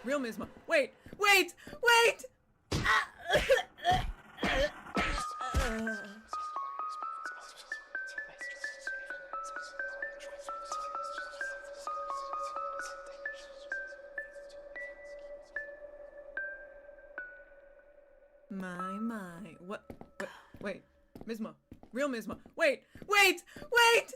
Real Misma. Wait! Wait! Wait! My. What? Wait. Misma. Real Misma. Wait! Wait! Wait!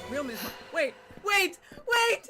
Real Misma. Wait! Wait! Wait!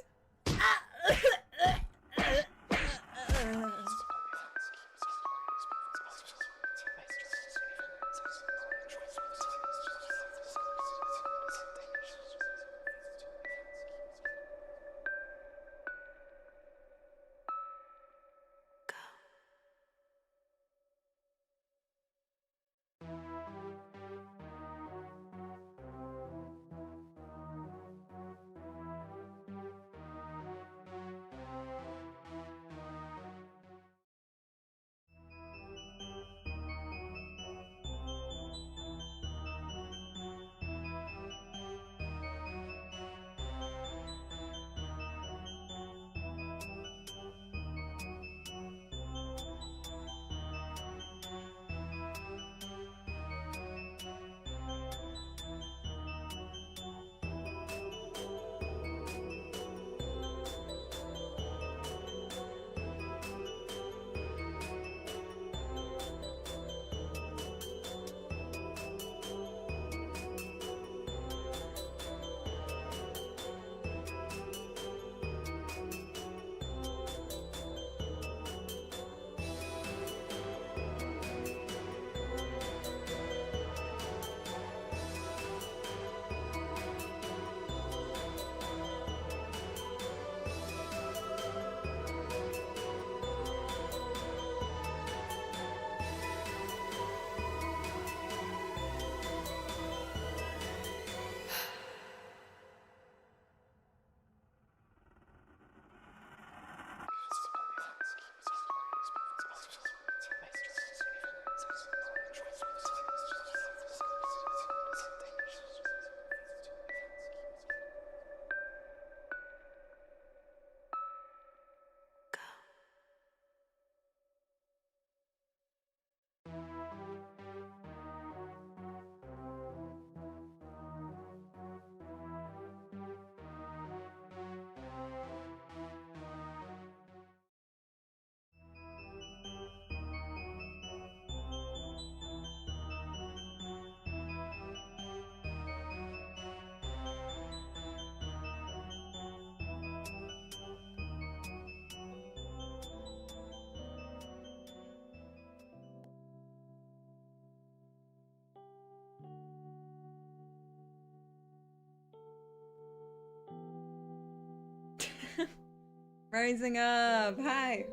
Rising up. Hi.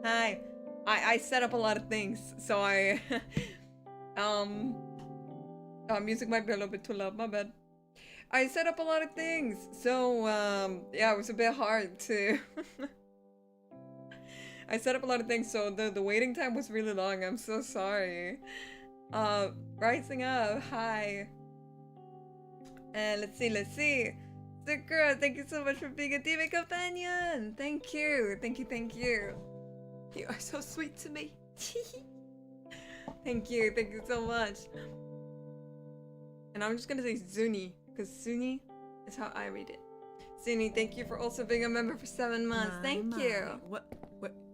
Hi. I set up a lot of things, so I music might be a little bit too loud, my bad. I set up a lot of things, so yeah, it was a bit hard to I set up a lot of things, so the waiting time was really long. I'm so sorry. Rising up, hi. And let's see. Sakura, thank you so much for being a demon companion. Thank you. You are so sweet to me. Thank you so much. And I'm just gonna say Zuni, because Zuni is how I read it. Zuni, thank you for also being a member for 7 months. Thank you. What?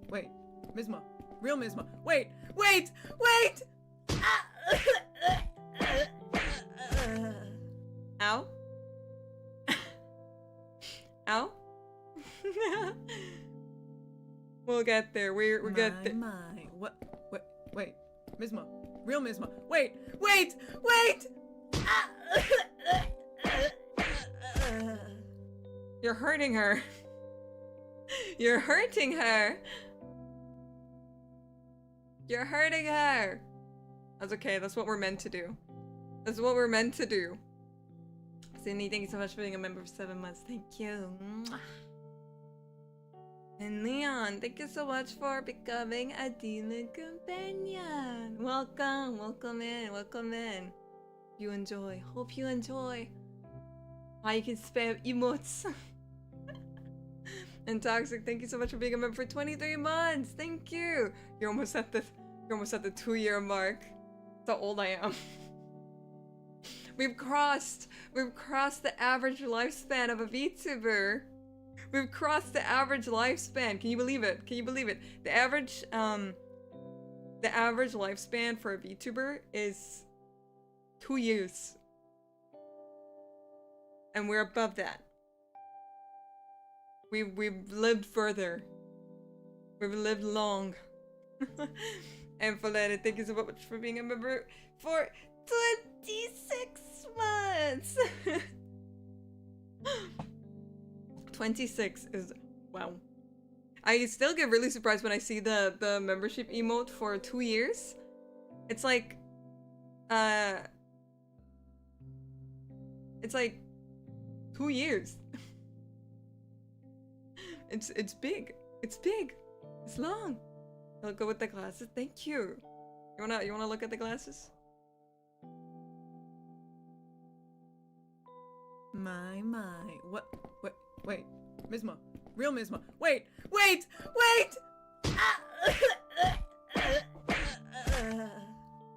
Wait. Misma. Real Misma. Wait! Ow. Ow. We'll get there. We'll get there. What? Wait. Misma. Real Misma. Wait! You're hurting her. You're hurting her. That's okay. That's what we're meant to do. Sydney, thank you so much for being a member for 7 months. Thank you. And Leon, thank you so much for becoming a demon companion. Welcome in. You enjoy. Hope you enjoy. How you can spam emotes. And Toxic, thank you so much for being a member for 23 months. Thank you. You're almost at the 2-year mark. That's how old I am. We've crossed the average lifespan of a VTuber. We've crossed the average lifespan. Can you believe it? The average lifespan for a VTuber is 2 years. And we're above that. We've lived further. We've lived long. And Faletta, thank you so much for being a member for 26 months. 26 is wow. I still get really surprised when I see the membership emote for 2 years. It's like 2 years. It's big. It's long. I'll go with the glasses. Thank you. You wanna look at the glasses? My. What? Wait. Misma. Real Misma. Wait!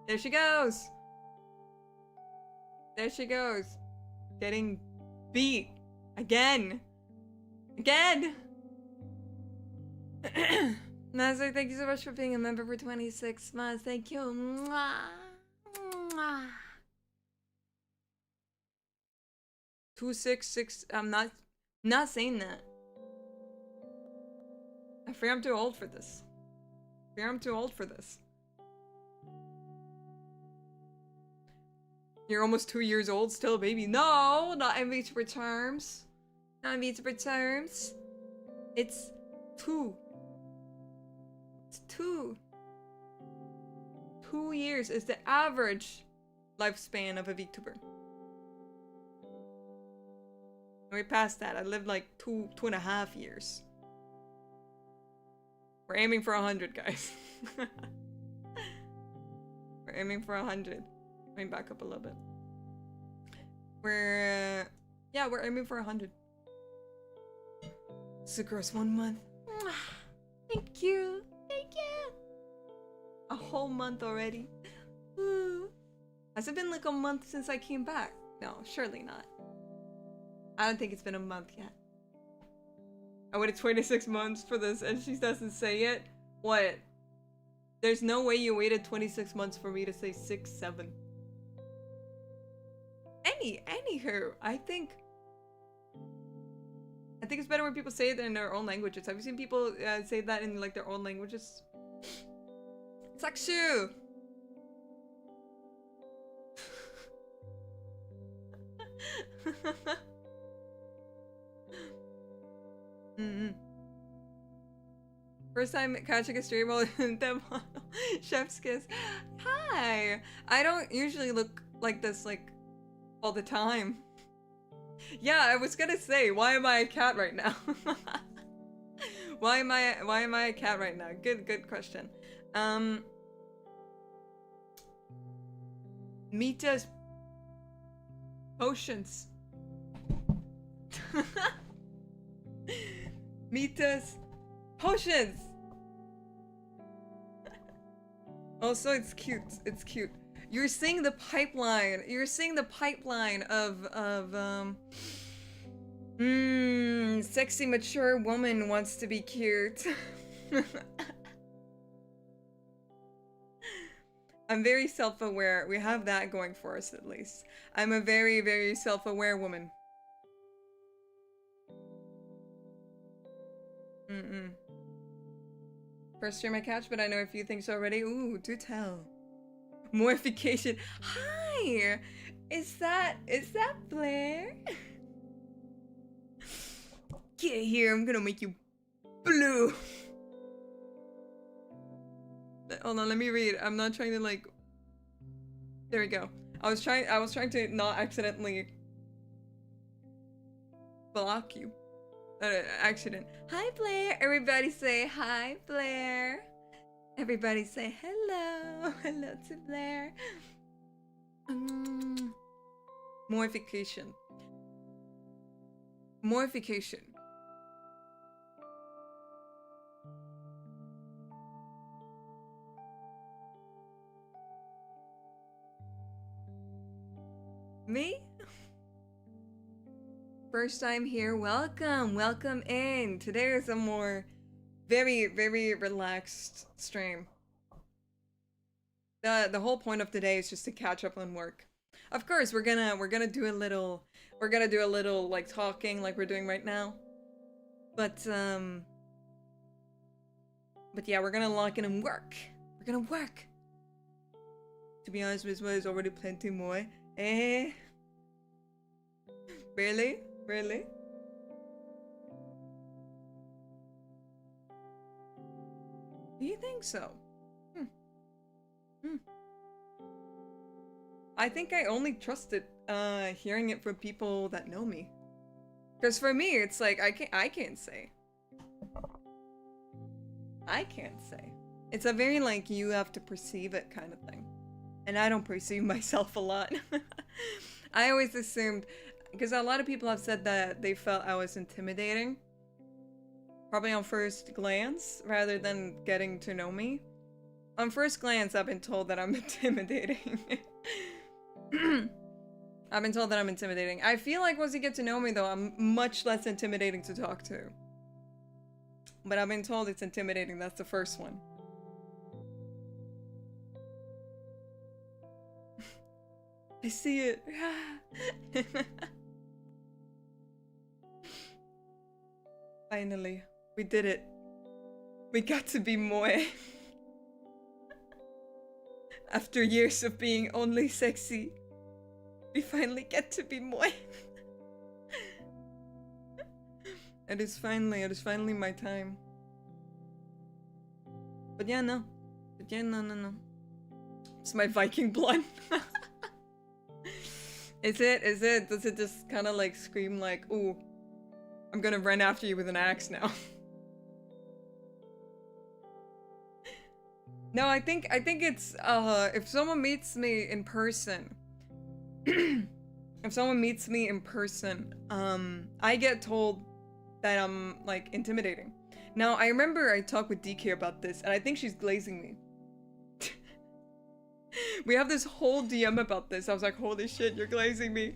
There she goes. Getting beat. Again. Nazar, thank you so much for being a member for 26 months. Thank you. Mwah. Mwah. 266. I'm not saying that. I fear I'm too old for this. You're almost 2 years old still, baby. No, not in VTuber terms. It's 2. 2 years is the average lifespan of a VTuber. Way past that, I lived like 2.5 years. We're aiming for 100, guys. We're aiming for 100. Let me back up a little bit. We're aiming for 100. Sakura's 1 month. Thank you. A whole month already. Ooh. Has it been like a month since I came back? No, surely not. I don't think it's been a month yet. I waited 26 months for this and she doesn't say it. What? There's no way you waited 26 months for me to say 6, 7. Anywho, I think it's better when people say it in their own languages. Have you seen people say that in like their own languages? Sakshu! First time catching a stream while in the chef's kiss. Hi! I don't usually look like this, like, all the time. Yeah, I was gonna say, why am I a cat right now? Why am I a cat right now? Good question. Mita's potions. Mita's potions. Also, it's cute. It's cute. You're seeing the pipeline. You're seeing the pipeline of sexy mature woman wants to be cute. I'm very self-aware. We have that going for us at least. I'm a very, very self-aware woman. First stream I catch, but I know a few things already. Ooh, do tell. Mortification. Hi! Is that Blair? Get here, I'm gonna make you blue. Hold on, let me read. I'm not trying to like. There we go. I was trying to not accidentally block you. Accident. Hi Blair. Everybody say hi Blair. Everybody say hello. Hello to Blair. Mortification. Mortification. Me? First time here, welcome, welcome in. Today is a more very, very relaxed stream. The whole point of today is just to catch up on work. Of course, we're gonna do a little like talking like we're doing right now. But yeah, we're gonna lock in and work. We're gonna work. To be honest, Misma is already plenty more. Eh? Really? Really? Do you think so? I think I only trusted hearing it from people that know me. Because for me, it's like I can't say. I can't say. It's a very like you have to perceive it kind of thing. And I don't perceive myself a lot. I always assumed, because a lot of people have said that they felt I was intimidating. Probably on first glance, rather than getting to know me. On first glance, I've been told that I'm intimidating. I've been told that I'm intimidating. I feel like once you get to know me though, I'm much less intimidating to talk to. But I've been told it's intimidating, that's the first one. I see it. Finally, we did it. We got to be moe. After years of being only sexy, we finally get to be moe. It is finally my time. But yeah, no. But yeah, no. It's my Viking blood. Is it? Does it just kind of like scream like, ooh, I'm gonna run after you with an axe now? No, I think it's, if someone meets me in person, I get told that I'm, like, intimidating. Now, I remember I talked with DK about this, and I think she's glazing me. We have this whole DM about this. I was like, holy shit, you're glazing me.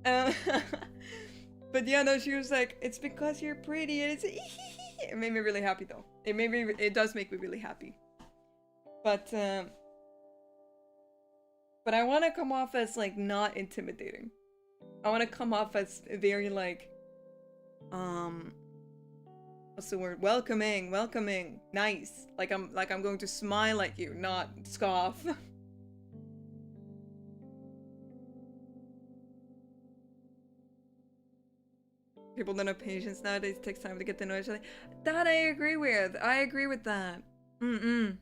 But yeah, no, she was like, it's because you're pretty, and it's it made me really happy, though. It does make me really happy. But I want to come off as, like, not intimidating. I want to come off as very, like, what's the word? Welcoming, nice. Like I'm going to smile at you, not scoff. People don't have patience nowadays. It takes time to get to know each other. That I agree with. I agree with that. The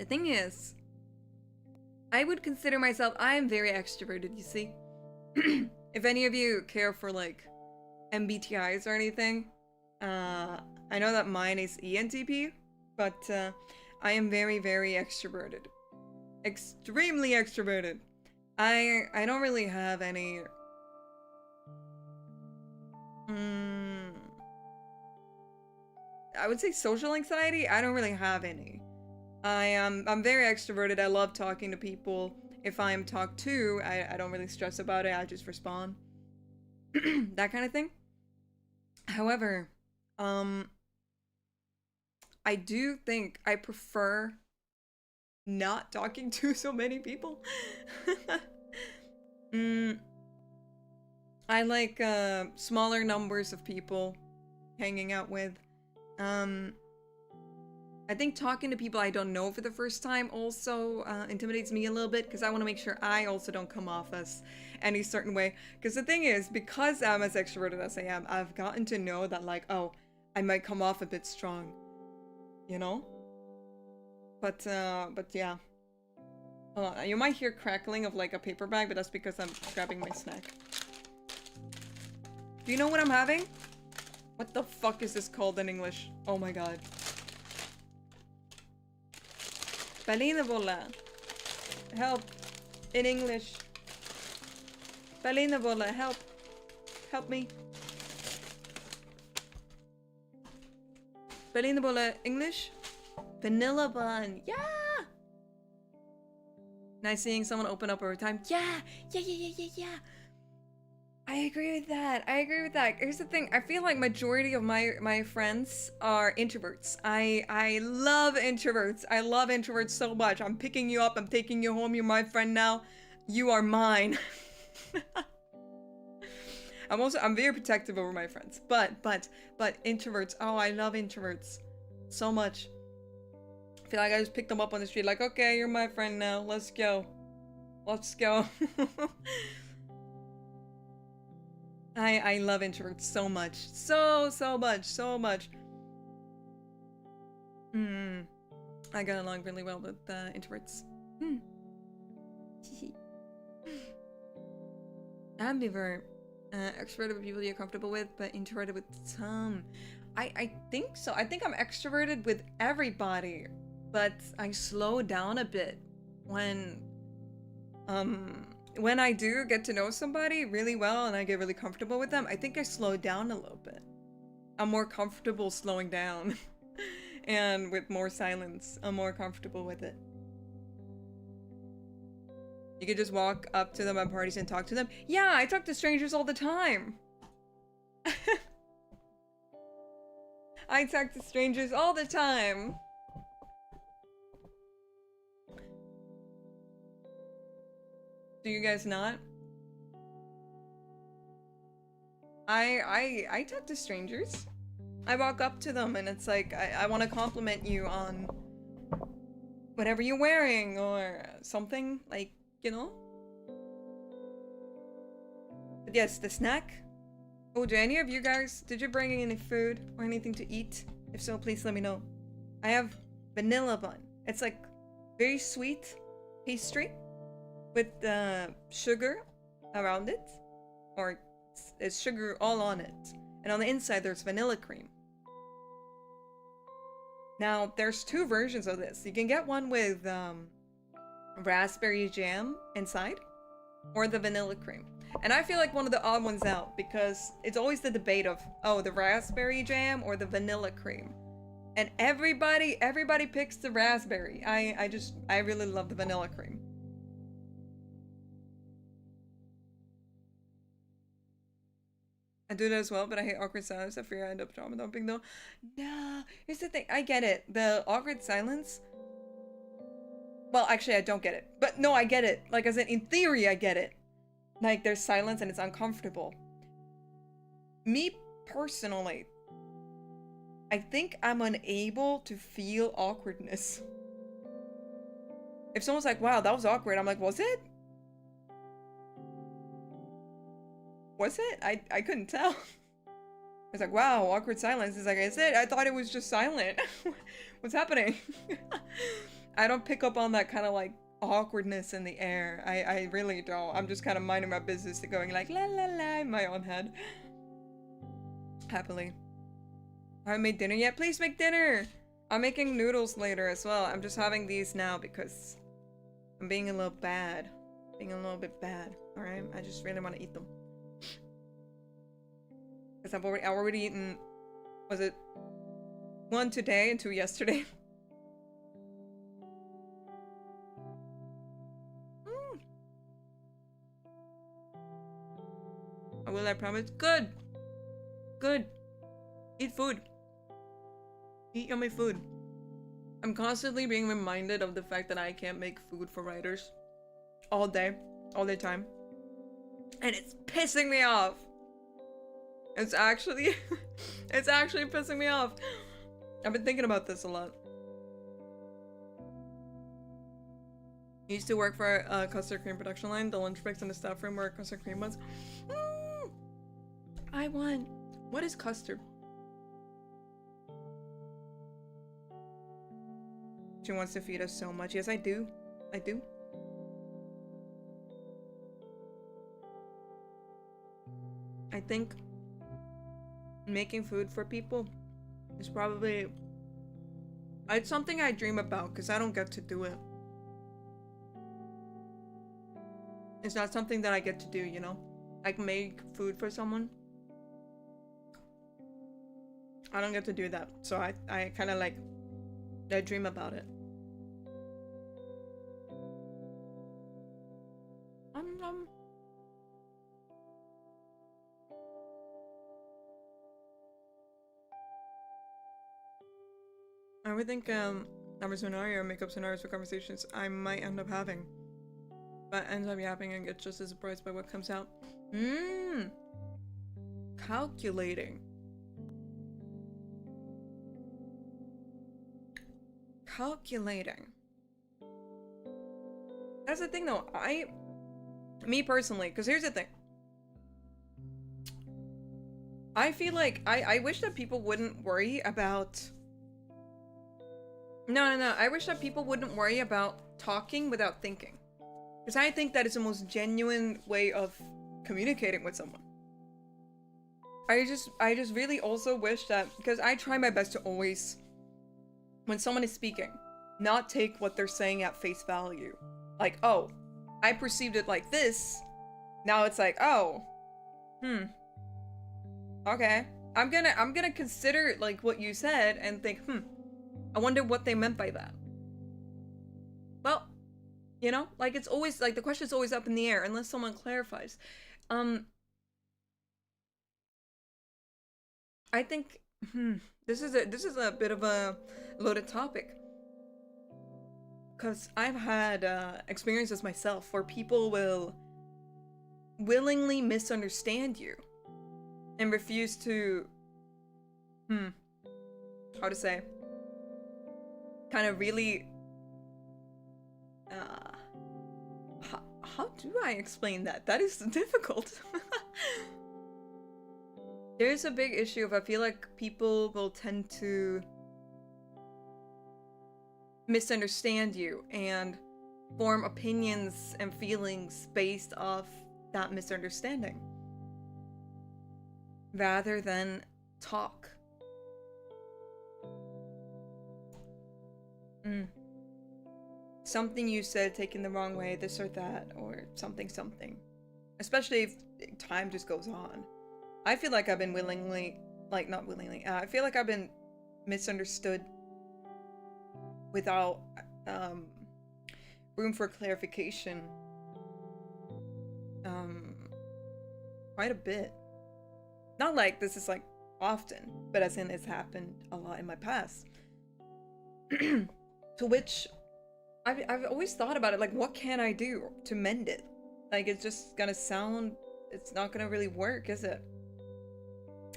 thing is, I would consider myself, I am very extroverted, you see. If any of you care for like MBTIs or anything, I know that mine is ENTP, but I am very, very extroverted. Extremely extroverted. I don't really have any I would say social anxiety. I don't really have any. I'm very extroverted. I love talking to people. If I'm talked to, I don't really stress about it. I just respond. That kind of thing. However, I do think I prefer not talking to so many people. I like smaller numbers of people hanging out with. I think talking to people I don't know for the first time also intimidates me a little bit, because I want to make sure I also don't come off as any certain way. Because the thing is, because I'm as extroverted as I am, I've gotten to know that, like, oh, I might come off a bit strong, you know? But yeah. Hold on, you might hear crackling of like a paper bag, but that's because I'm grabbing my snack. Do you know what I'm having? What the fuck is this called in English? Oh my god. Berlinerbolle. Help. In English. Berlinerbolle, help. Help me. Berlinerbolle, English? Vanilla bun. Yeah! Nice seeing someone open up over time. Yeah! Yeah. I agree with that. I agree with that. Here's the thing. I feel like majority of my friends are introverts. I love introverts. I love introverts so much. I'm picking you up. I'm taking you home. You're my friend now. You are mine. I'm very protective over my friends. But introverts. Oh, I love introverts so much. I feel like I just picked them up on the street. Like, okay, you're my friend now. Let's go. Let's go. I love introverts so much. So much. I got along really well with introverts. Ambivert. Extroverted with people you're comfortable with, but introverted with some. I think so. I think I'm extroverted with everybody, but I slow down a bit when I do get to know somebody really well and I get really comfortable with them. I think I slow down a little bit. I'm more comfortable slowing down. And with more silence, I'm more comfortable with it. You could just walk up to them at parties and talk to them. Yeah, I talk to strangers all the time. I talk to strangers all the time. Do you guys not? I talk to strangers. I walk up to them and it's like, I want to compliment you on whatever you're wearing or something, like, you know? But yes, the snack. Oh, do any of you guys, did you bring any food or anything to eat? If so, please let me know. I have vanilla bun. It's like very sweet pastry with sugar around it, or it's sugar all on it, and on the inside there's vanilla cream. Now there's two versions of this. You can get one with raspberry jam inside, or the vanilla cream. And I feel like one of the odd ones out, because it's always the debate of, oh, the raspberry jam or the vanilla cream. And everybody picks the raspberry. I really love the vanilla cream. I do that as well, but I hate awkward silence. I fear I end up trauma dumping though. No, here's the thing. I get it. The awkward silence. Well, actually, I don't get it. But no, I get it. Like, as in theory, I get it. Like, there's silence and it's uncomfortable. Me, personally, I think I'm unable to feel awkwardness. If someone's like, wow, that was awkward, I'm like, was it? Was it? I couldn't tell. I was like, wow, awkward silence. It's like, is it? I thought it was just silent. What's happening? I don't pick up on that kind of like awkwardness in the air. I really don't. I'm just kind of minding my business and going like la la la in my own head. Happily. Haven't made dinner yet? Please make dinner! I'm making noodles later as well. I'm just having these now because I'm being a little bad. Being a little bit bad, alright? I just really want to eat them. Because I've already eaten, was it 1 today and 2 yesterday? I will, I promise. Good! Good! Eat food. Eat yummy food. I'm constantly being reminded of the fact that I can't make food for writers. All day time. And it's pissing me off. It's actually pissing me off. I've been thinking about this a lot. I used to work for a custard cream production line. The lunch breaks in the staff room where custard cream was. I want. What is custard? She wants to feed us so much. Yes, I do. I do. I think making food for people is probably... It's something I dream about because I don't get to do it. It's not something that I get to do, you know? Like make food for someone. I don't get to do that. So I kind of like... I dream about it. I would think number scenario, make up scenarios for conversations I might end up having. But ends up yapping and get just as surprised by what comes out. Calculating. Calculating. That's the thing though, me personally, because here's the thing. I feel like, I wish that people wouldn't worry about... No, I wish that people wouldn't worry about talking without thinking. Because I think that is the most genuine way of communicating with someone. I just really also wish that, because I try my best to always, when someone is speaking, not take what they're saying at face value. Like, oh, I perceived it like this. Now it's like, oh, okay. I'm gonna consider like what you said and think, I wonder what they meant by that. Well, you know, like it's always like the question's always up in the air unless someone clarifies. I think this is a bit of a loaded topic. Cause I've had experiences myself where people will willingly misunderstand you and refuse to how to say, kind of really how do I explain that? That is difficult. There's a big issue of I feel like people will tend to misunderstand you and form opinions and feelings based off that misunderstanding rather than talk. Something you said taken the wrong way, this or that, or something. Especially if time just goes on. I feel like I've been willingly, like not willingly, I feel like I've been misunderstood without room for clarification quite a bit. Not like this is like often, but as in it's happened a lot in my past. To which I've always thought about it, like what can I do to mend it? Like it's just gonna sound, it's not gonna really work, is it?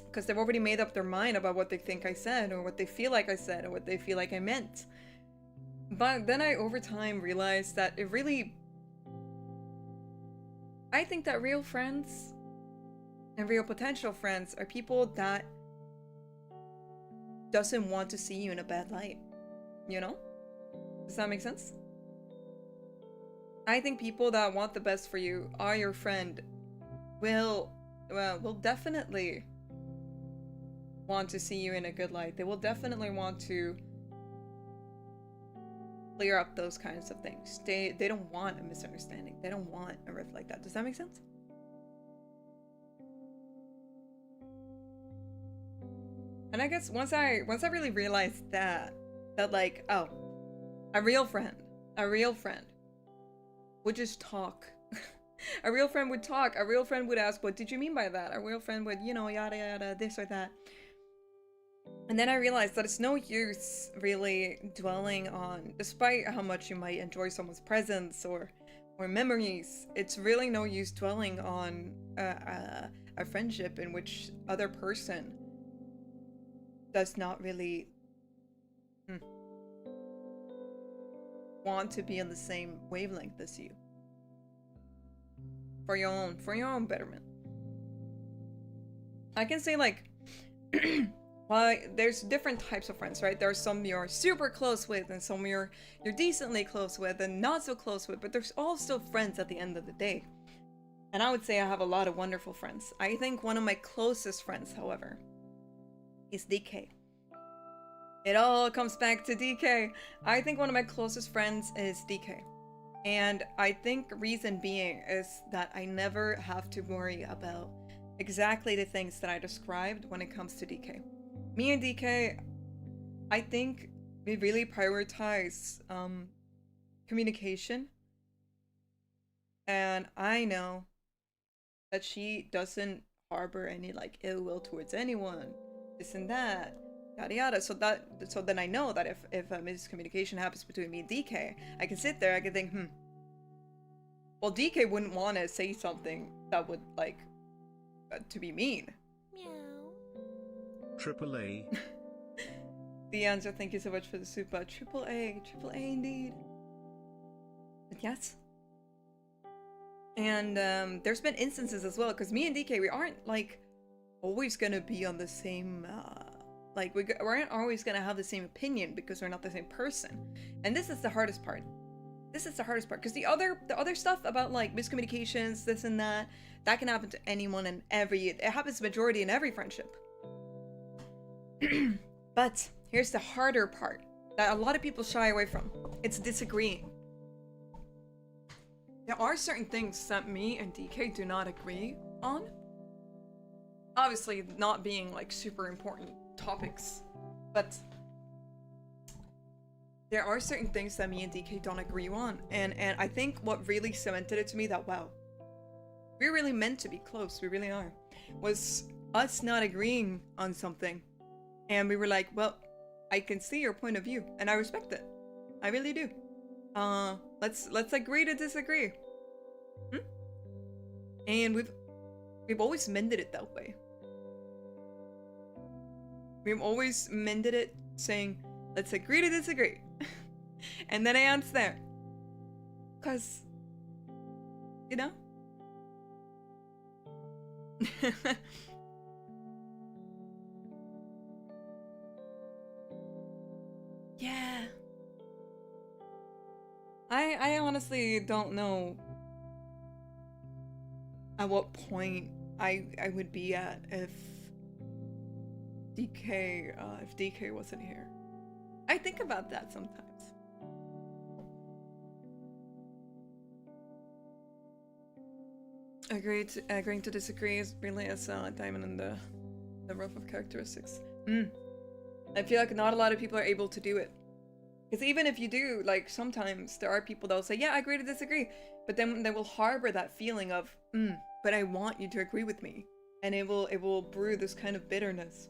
Because they've already made up their mind about what they think I said, or what they feel like I said, or what they feel like I meant. But then I, over time, realized that it really... I think that real friends And real potential friends are people that doesn't want to see you in a bad light. You know? Does that make sense? I think people that want the best for you, are your friend, will definitely want to see you in a good light. They will definitely want to clear up those kinds of things. They don't want a misunderstanding. They don't want a rift like that. Does that make sense? And I guess once I really realized that like, oh, a real friend would just talk. A real friend would talk. A real friend would ask, what did you mean by that? A real friend would, you know, yada yada, this or that. And then I realized that it's no use really dwelling on, despite how much you might enjoy someone's presence or memories, it's really no use dwelling on a friendship in which other person does not really want to be on the same wavelength as you. For your own betterment. I can say, like, well, there's different types of friends, right? There's some you're super close with and some you're decently close with and not so close with, but there's all still friends at the end of the day. And I would say I have a lot of wonderful friends. I think one of my closest friends, however, is DK. It all comes back to DK. I think one of my closest friends is DK. And I think reason being is that I never have to worry about exactly the things that I described when it comes to DK. Me and DK, I think we really prioritize communication. And I know that she doesn't harbor any like ill will towards anyone, this and that, yada yada. So then I know that if a miscommunication happens between me and DK, I can sit there, I can think, well, DK wouldn't want to say something that would like to be mean. Meow. AAA. The answer, thank you so much for the super. AAA indeed. But yes. And there's been instances as well, because me and DK, we aren't like always gonna be on the same like we aren't always gonna have the same opinion because we're not the same person. And this is the hardest part. This is the hardest part, because the other stuff about like miscommunications, this and that can happen to anyone and it happens to majority in every friendship. But here's the harder part that a lot of people shy away from. It's disagreeing. There are certain things that me and DK do not agree on. Obviously not being like super important topics, but there are certain things that me and DK don't agree on, and I think what really cemented it to me that, wow, we're really meant to be close, we really are, was us not agreeing on something. And we were like, well, I can see your point of view, and I respect it. I really do. Let's agree to disagree. And we've always mended it that way. We've always mended it saying, let's agree to disagree. And then I answer there. 'Cause, you know? Yeah. I honestly don't know at what point I would be at if DK wasn't here. I think about that sometimes. Agreeing to disagree is really a silent diamond in the rough of characteristics. I feel like not a lot of people are able to do it. Because even if you do, like, sometimes there are people that will say, yeah, I agree to disagree. But then they will harbor that feeling of, but I want you to agree with me. And it will brew this kind of bitterness.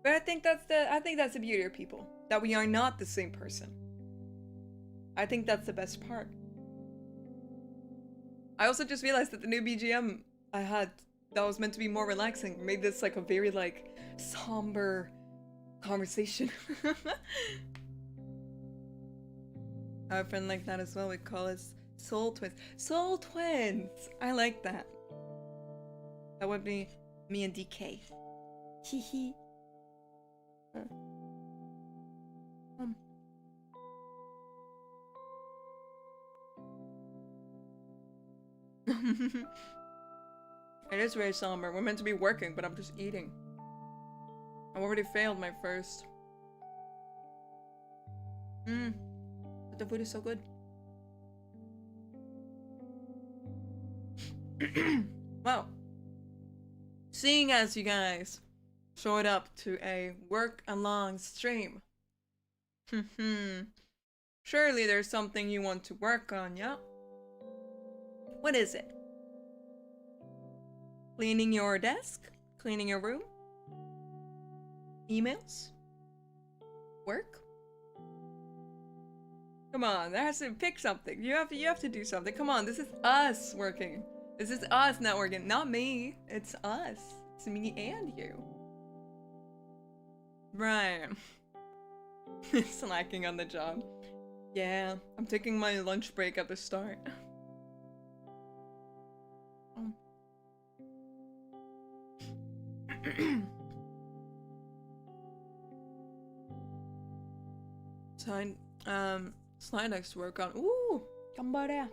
But I think that's the beauty of people. That we are not the same person. I think that's the best part. I also just realized that the new BGM I had that was meant to be more relaxing made this like a very like somber conversation. I have a friend like that as well. We call it Soul twins. Soul twins! I like that. That would be me and DK. Hehe. It is very somber. We're meant to be working, but I'm just eating. I've already failed my first. But the food is so good. Well, seeing as you guys showed up to a work along stream, surely there's something you want to work on, yeah? What is it? Cleaning your desk? Cleaning your room? Emails? Work? Come on, there has to pick something. You have to do something. Come on, this is us working. This is us networking, not me. It's us. It's me and you. Right. Slacking on the job. Yeah, I'm taking my lunch break at the start. Slide next to work on. Ooh, ganbare.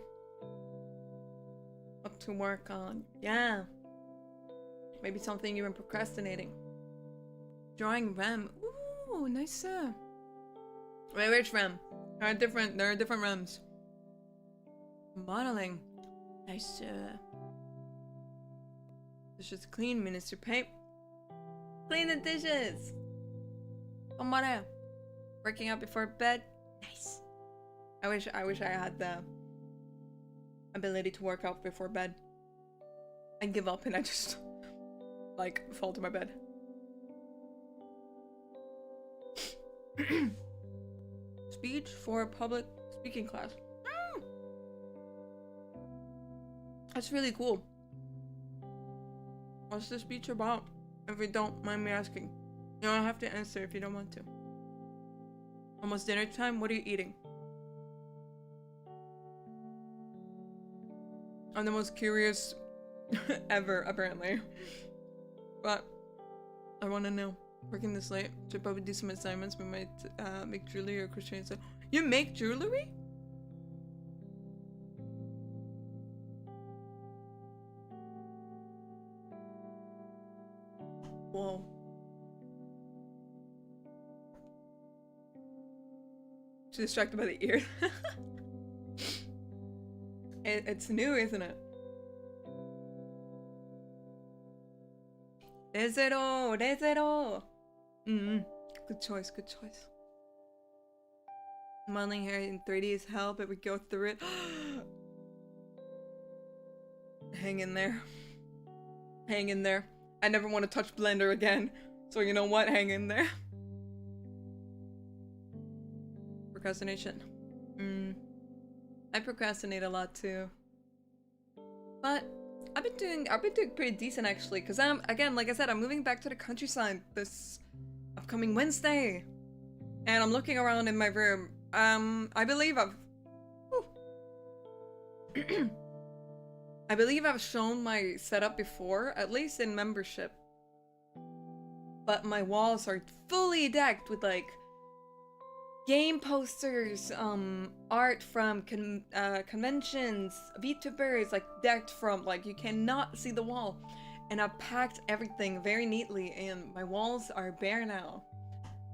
What to work on? Yeah. Maybe something you've been procrastinating. Drawing REM. Ooh, nice. Wait, which REM? There are different REMs. Modeling. Nice. Dishes clean, minister paint. Clean the dishes. Ganbare. Working out before bed. Nice. I wish I had the ability to work out before bed. I give up and I just like fall to my bed. Speech for public speaking class. That's really cool. What's the speech about? If you don't mind me asking. You don't have to answer if you don't want to. Almost dinner time? What are you eating? I'm the most curious ever, apparently. But I want to know. Working this late, should probably do some assignments. We might make jewelry or crochet. So you make jewelry? Whoa. She's distracted by the ear. It's new, isn't it? Rezero! Rezero! Good choice, good choice. Modeling hair in 3D is hell, but we go through it. Hang in there. Hang in there. I never want to touch Blender again. So you know what? Hang in there. Procrastination. I procrastinate a lot too. But I've been doing pretty decent actually, because again, like I said, I'm moving back to the countryside this upcoming Wednesday. And I'm looking around in my room. I believe I've shown my setup before, at least in membership. But my walls are fully decked with like game posters, art from conventions, VTubers, like decked from, like you cannot see the wall. And I've packed everything very neatly and my walls are bare now.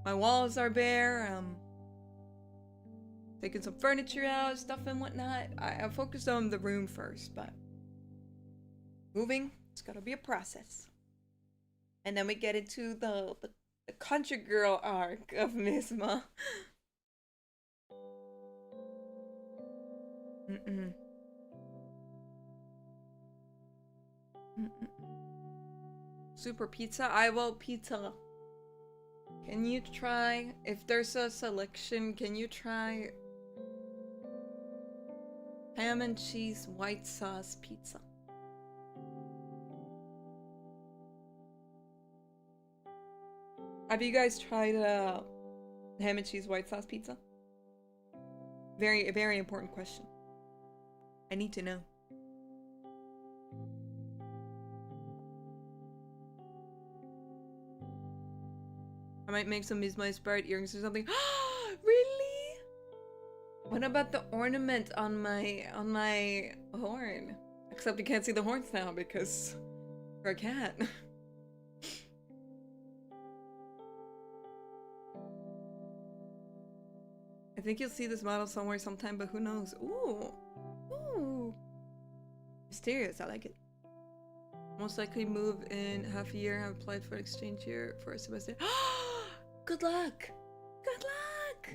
My walls are bare, taking some furniture out, stuff and whatnot. I focused on the room first, but moving, it's gotta be a process. And then we get into the country girl arc of Misma. Super pizza? I will pizza. Can you try, if there's a selection, can you try ham and cheese white sauce pizza? Have you guys tried ham and cheese white sauce pizza? Very important question. I need to know. I might make some Misma inspired earrings or something. Really? What about the ornament on my horn? Except you can't see the horns now because you're a cat. I think you'll see this model somewhere sometime, but who knows? Ooh. Ooh. Mysterious, I like it. Most likely move in half a year. Have applied for an exchange here for a semester. Good luck! Good luck!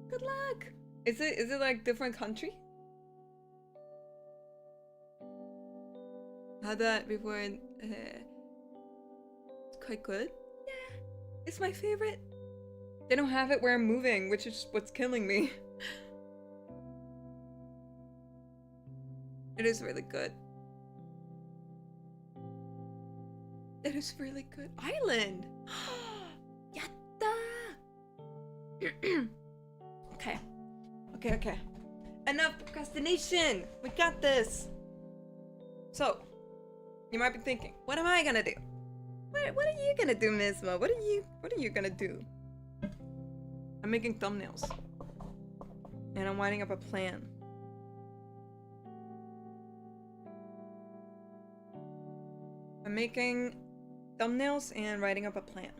Good luck! Is it like different country? Had that before and it's quite good. Yeah. It's my favorite. They don't have it where I'm moving, which is what's killing me. It is really good. It is really good. Island! Yatta! Okay. Okay. Enough procrastination! We got this! So, you might be thinking, what am I gonna do? What are you gonna do, Misma? What are you gonna do? I'm making thumbnails. And I'm writing up a plan. I'm making thumbnails and writing up a plan.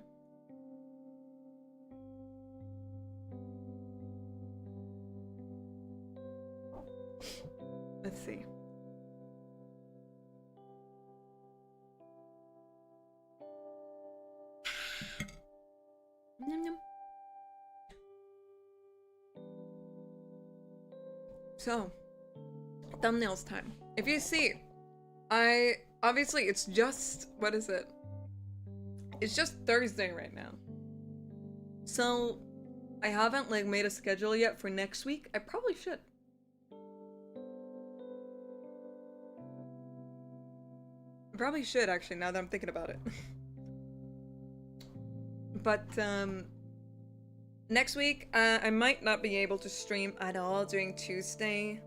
Let's see. Yum, yum. So, thumbnails time. If you see, obviously it's just, what is it? It's just Thursday right now. So, I haven't like made a schedule yet for next week. I probably should. I probably should actually, now that I'm thinking about it. But, next week, I might not be able to stream at all during Tuesday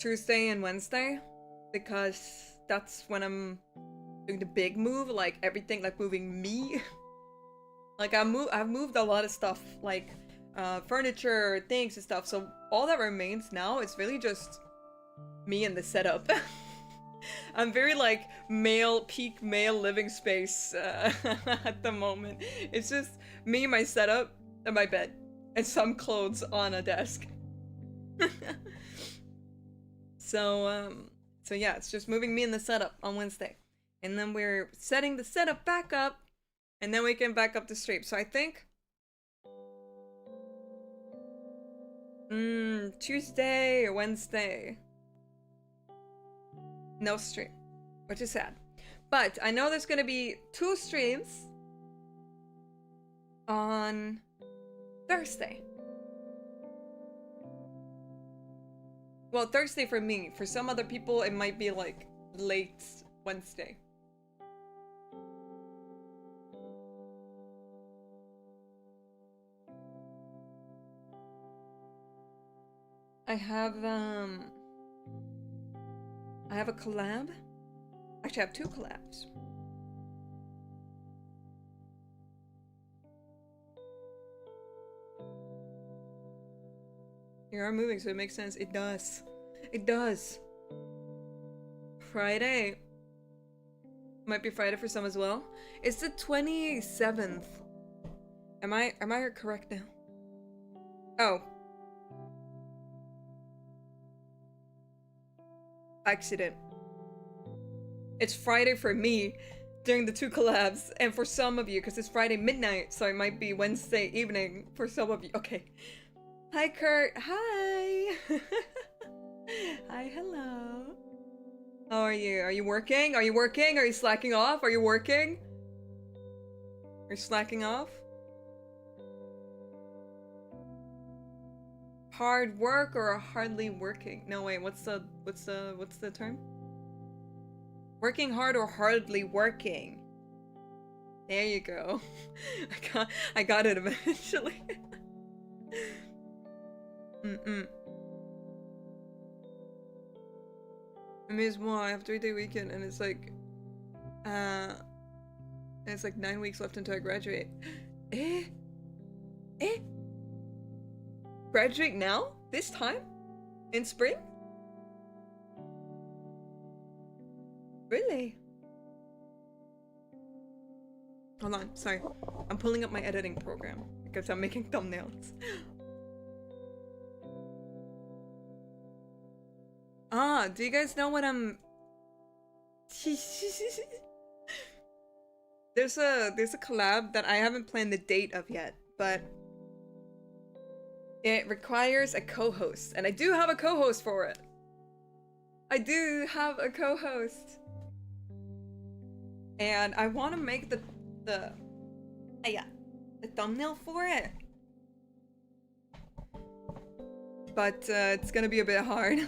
and Wednesday, because that's when I'm doing the big move, like everything, like moving me. Like I've moved a lot of stuff, like furniture, things and stuff. So all that remains now is really just me and the setup. I'm very like peak male living space at the moment. It's just me, my setup, and my bed, and some clothes on a desk. So yeah, it's just moving me in the setup on Wednesday. And then we're setting the setup back up, and then we can back up the stream. So I think Tuesday or Wednesday, no stream, which is sad. But I know there's gonna be 2 streams on Thursday. Well, Thursday for me. For some other people, it might be like late Wednesday. I have a collab. Actually, I have 2 collabs. You are moving, so it makes sense. It does. It does. Friday. Might be Friday for some as well. It's the 27th. Am I correct now? Oh. Accident. It's Friday for me during the 2 collabs, and for some of you, because it's Friday midnight, so it might be Wednesday evening for some of you. Okay. Hi, Kurt. Hi. Hi, hello. How are you? Are you working? Are you working? Are you slacking off? Are you working? Are you slacking off? Hard work or hardly working? No, wait, what's the term? Working hard or hardly working? There you go. I got it eventually. Misma, I have 3-day weekend and it's like 9 weeks left until I graduate. Eh? Graduate now? This time? In spring? Really? Hold on, sorry. I'm pulling up my editing program because I'm making thumbnails. Ah, do you guys know what I'm... There's a collab that I haven't planned the date of yet, but it requires a co-host, and I do have a co-host for it. I do have a co-host. And I want to make the thumbnail for it. But it's gonna be a bit hard.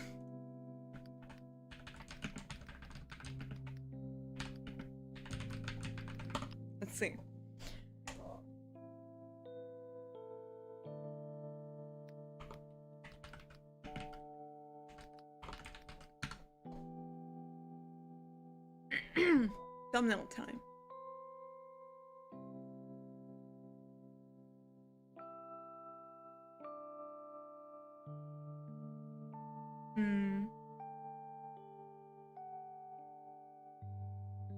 Let's see. Thumbnail time.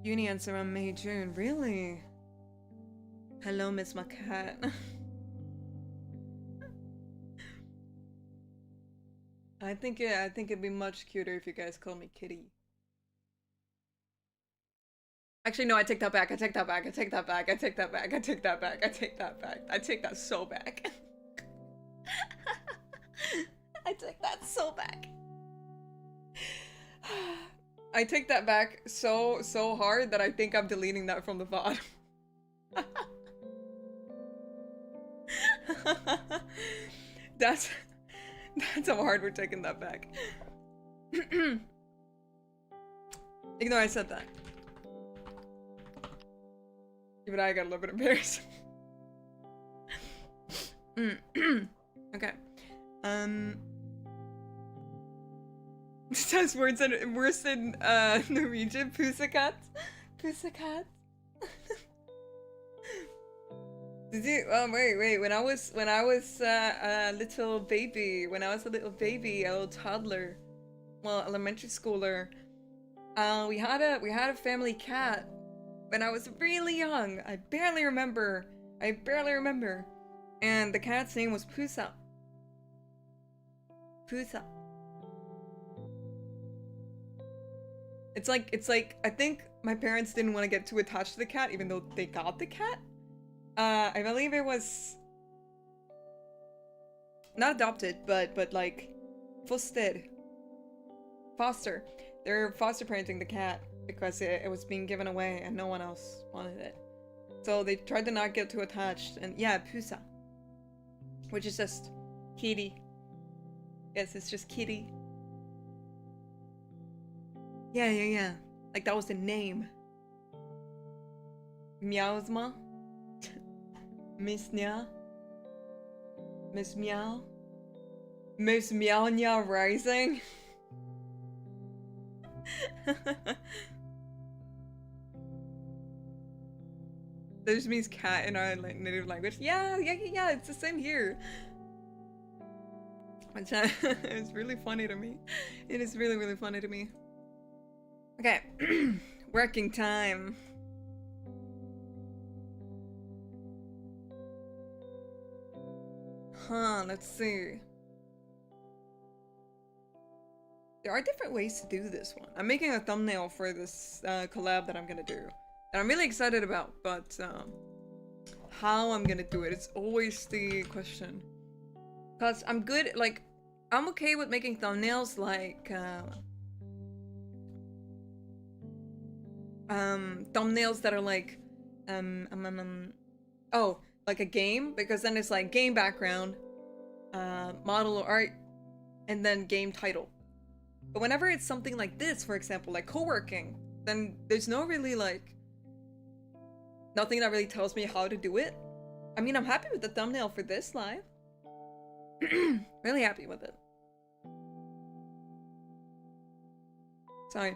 Uni ends around May, June. Really? Hello, Misma cat. I think it'd be much cuter if you guys call me Kitty. Actually, no, I take that back. I take that back. I take that back. I take that back. I take that back. I take that back. I take that so back. I take that so back. I take that back so hard that I think I'm deleting that from the VOD. That's how hard we're taking that back. Ignore I said that. Even I got a little bit embarrassed. Okay. It sounds worse than Norwegian. Pussycat. Pussycat. Did you? Wait. When I was a little baby, a little toddler, well, elementary schooler, we had a family cat. When I was really young, I barely remember. And the cat's name was Pusa. Pusa. It's like I think my parents didn't want to get too attached to the cat, even though they got the cat. I believe it was not adopted, but like foster. They're foster parenting the cat because it was being given away and no one else wanted it. So they tried to not get too attached, and yeah, Pusa, which is just kitty. Yes, it's just kitty. Yeah. Like that was the name. Meowsma. Miss Nya. Miss Meow. Miss Meow Nya Ryzing. That just means cat in our native language. Yeah, it's the same here. It's really funny to me. It is really funny to me. Okay, working time. Let's see. There are different ways to do this one. I'm making a thumbnail for this collab that I'm gonna do. And I'm really excited about, but how I'm gonna do it, it's always the question. Cause I'm good, like, I'm okay with making thumbnails like thumbnails that are like oh, like a game, because then it's like game background, model or art, and then game title. But whenever it's something like this, for example, like co-working, then there's no really like nothing that really tells me how to do it. I mean, I'm happy with the thumbnail for this live. Really happy with it. Sorry.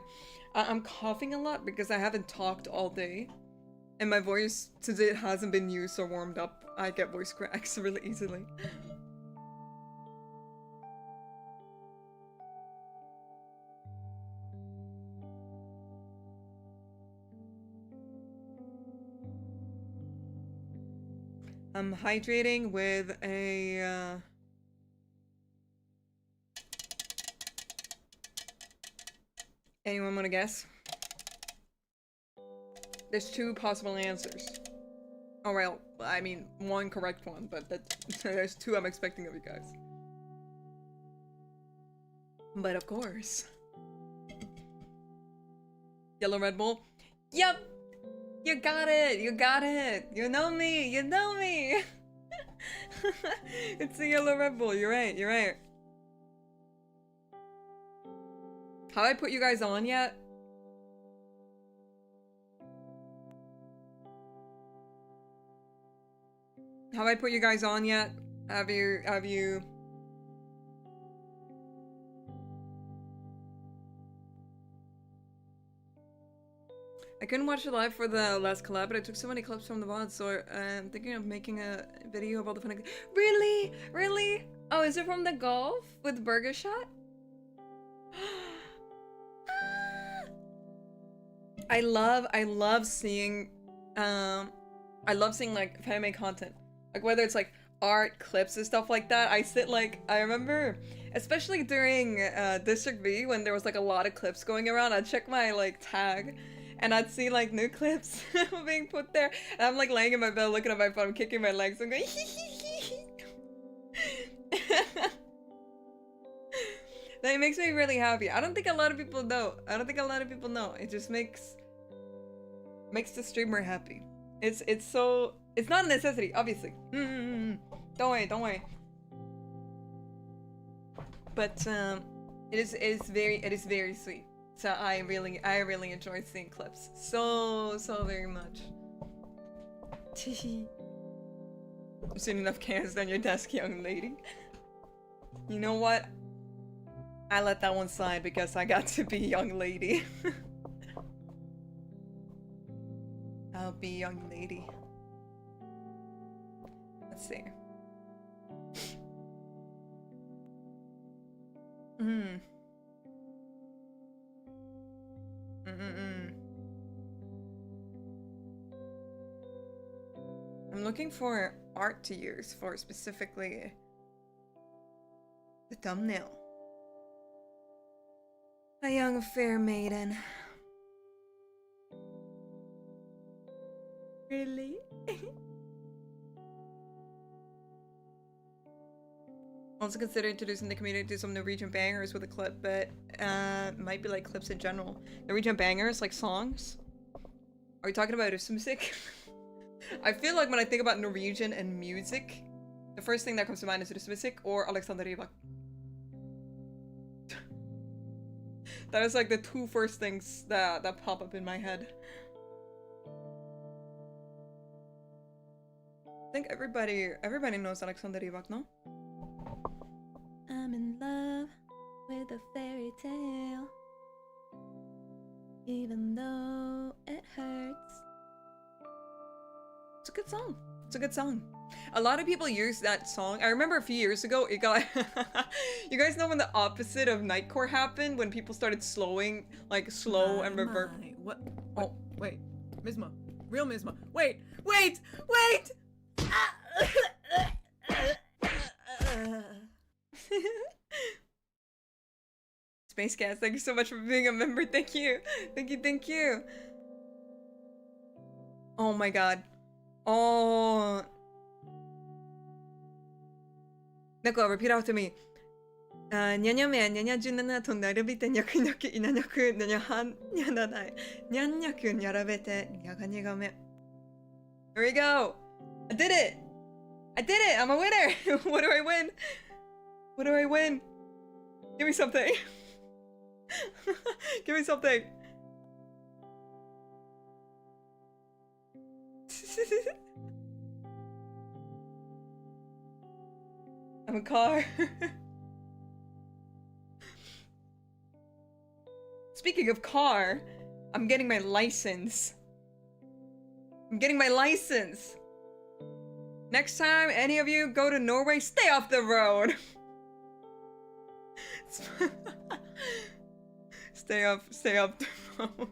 I'm coughing a lot because I haven't talked all day. And my voice, since it hasn't been used or warmed up, I get voice cracks really easily. I'm hydrating with a, anyone wanna guess? There's two possible answers. Oh well, I mean, one correct one, but there's two I'm expecting of you guys. But of course. Yellow Red Bull? Yep! You got it! You got it! You know me! You know me! It's a Yellow Red Bull, you're right, you're right. Have I put you guys on yet? Have I put you guys on yet? Have you... I couldn't watch it live for the last collab, but I took so many clips from the VOD, so I'm thinking of making a video about the funny... Really? Really? Oh, is it from the golf with Burger Shot? I love seeing like anime content. Like whether it's like art, clips and stuff like that. I remember, especially during District V when there was like a lot of clips going around, I'd check my like tag and I'd see like new clips being put there. And I'm like laying in my bed looking at my phone, kicking my legs and going That makes me really happy. I don't think a lot of people know. It just makes the streamer happy. It's not a necessity, obviously. Don't worry. But it is very sweet. So I really enjoy seeing clips. So very much. You've seen enough cans on your desk, young lady. You know what? I let that one slide because I got to be young lady. I'll be young lady. Let's see. I'm looking for art to use for specifically the thumbnail. A young fair maiden. Really? Also consider introducing the community to some Norwegian bangers with a clip, but might be like clips in general. Norwegian bangers, like songs? Are we talking about music? I feel like when I think about Norwegian and music, the first thing that comes to mind is music or Alexander Rybak. That is like the two first things that pop up in my head. I think everybody knows Alexander Rybak, no? I'm in love with a fairy tale, even though it hurts. It's a good song. It's a good song. A lot of people use that song. I remember a few years ago, it got... You guys know when the opposite of Nightcore happened? When people started slowing, like slow and reverb. What? Oh, wait. Misma. Real Misma. Wait! Space Cats, thank you so much for being a member. Thank you. Thank you. Oh my god. Oh. Neko, repeat after me. Nyanya me, nyanya junana to narubite nyaku nyaku inanyaku nyanyahan nyanadai. Nyanyaku nyarabete nyaganyagame. Here we go. I did it. I'm a winner. What do I win? Give me something. Give me something. I'm a car. speaking of car, I'm getting my license. I'm getting my license. Next time any of you go to Norway, stay off the road. Stay off the road.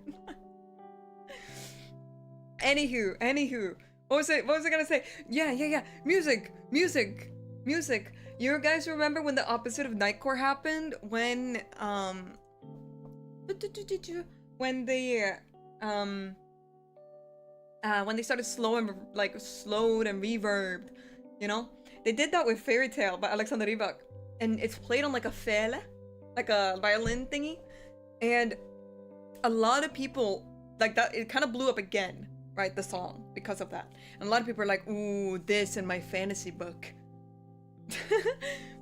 Anywho. What was I gonna say? Yeah. Music. You guys remember when the opposite of Nightcore happened? When they started slowed and reverbed, you know? They did that with Fairy Tale by Alexander Rybak. And it's played on like a fele, like a violin thingy. And a lot of people, like that, it kind of blew up again, right? The song, because of that. And a lot of people are like, ooh, this in my fantasy book.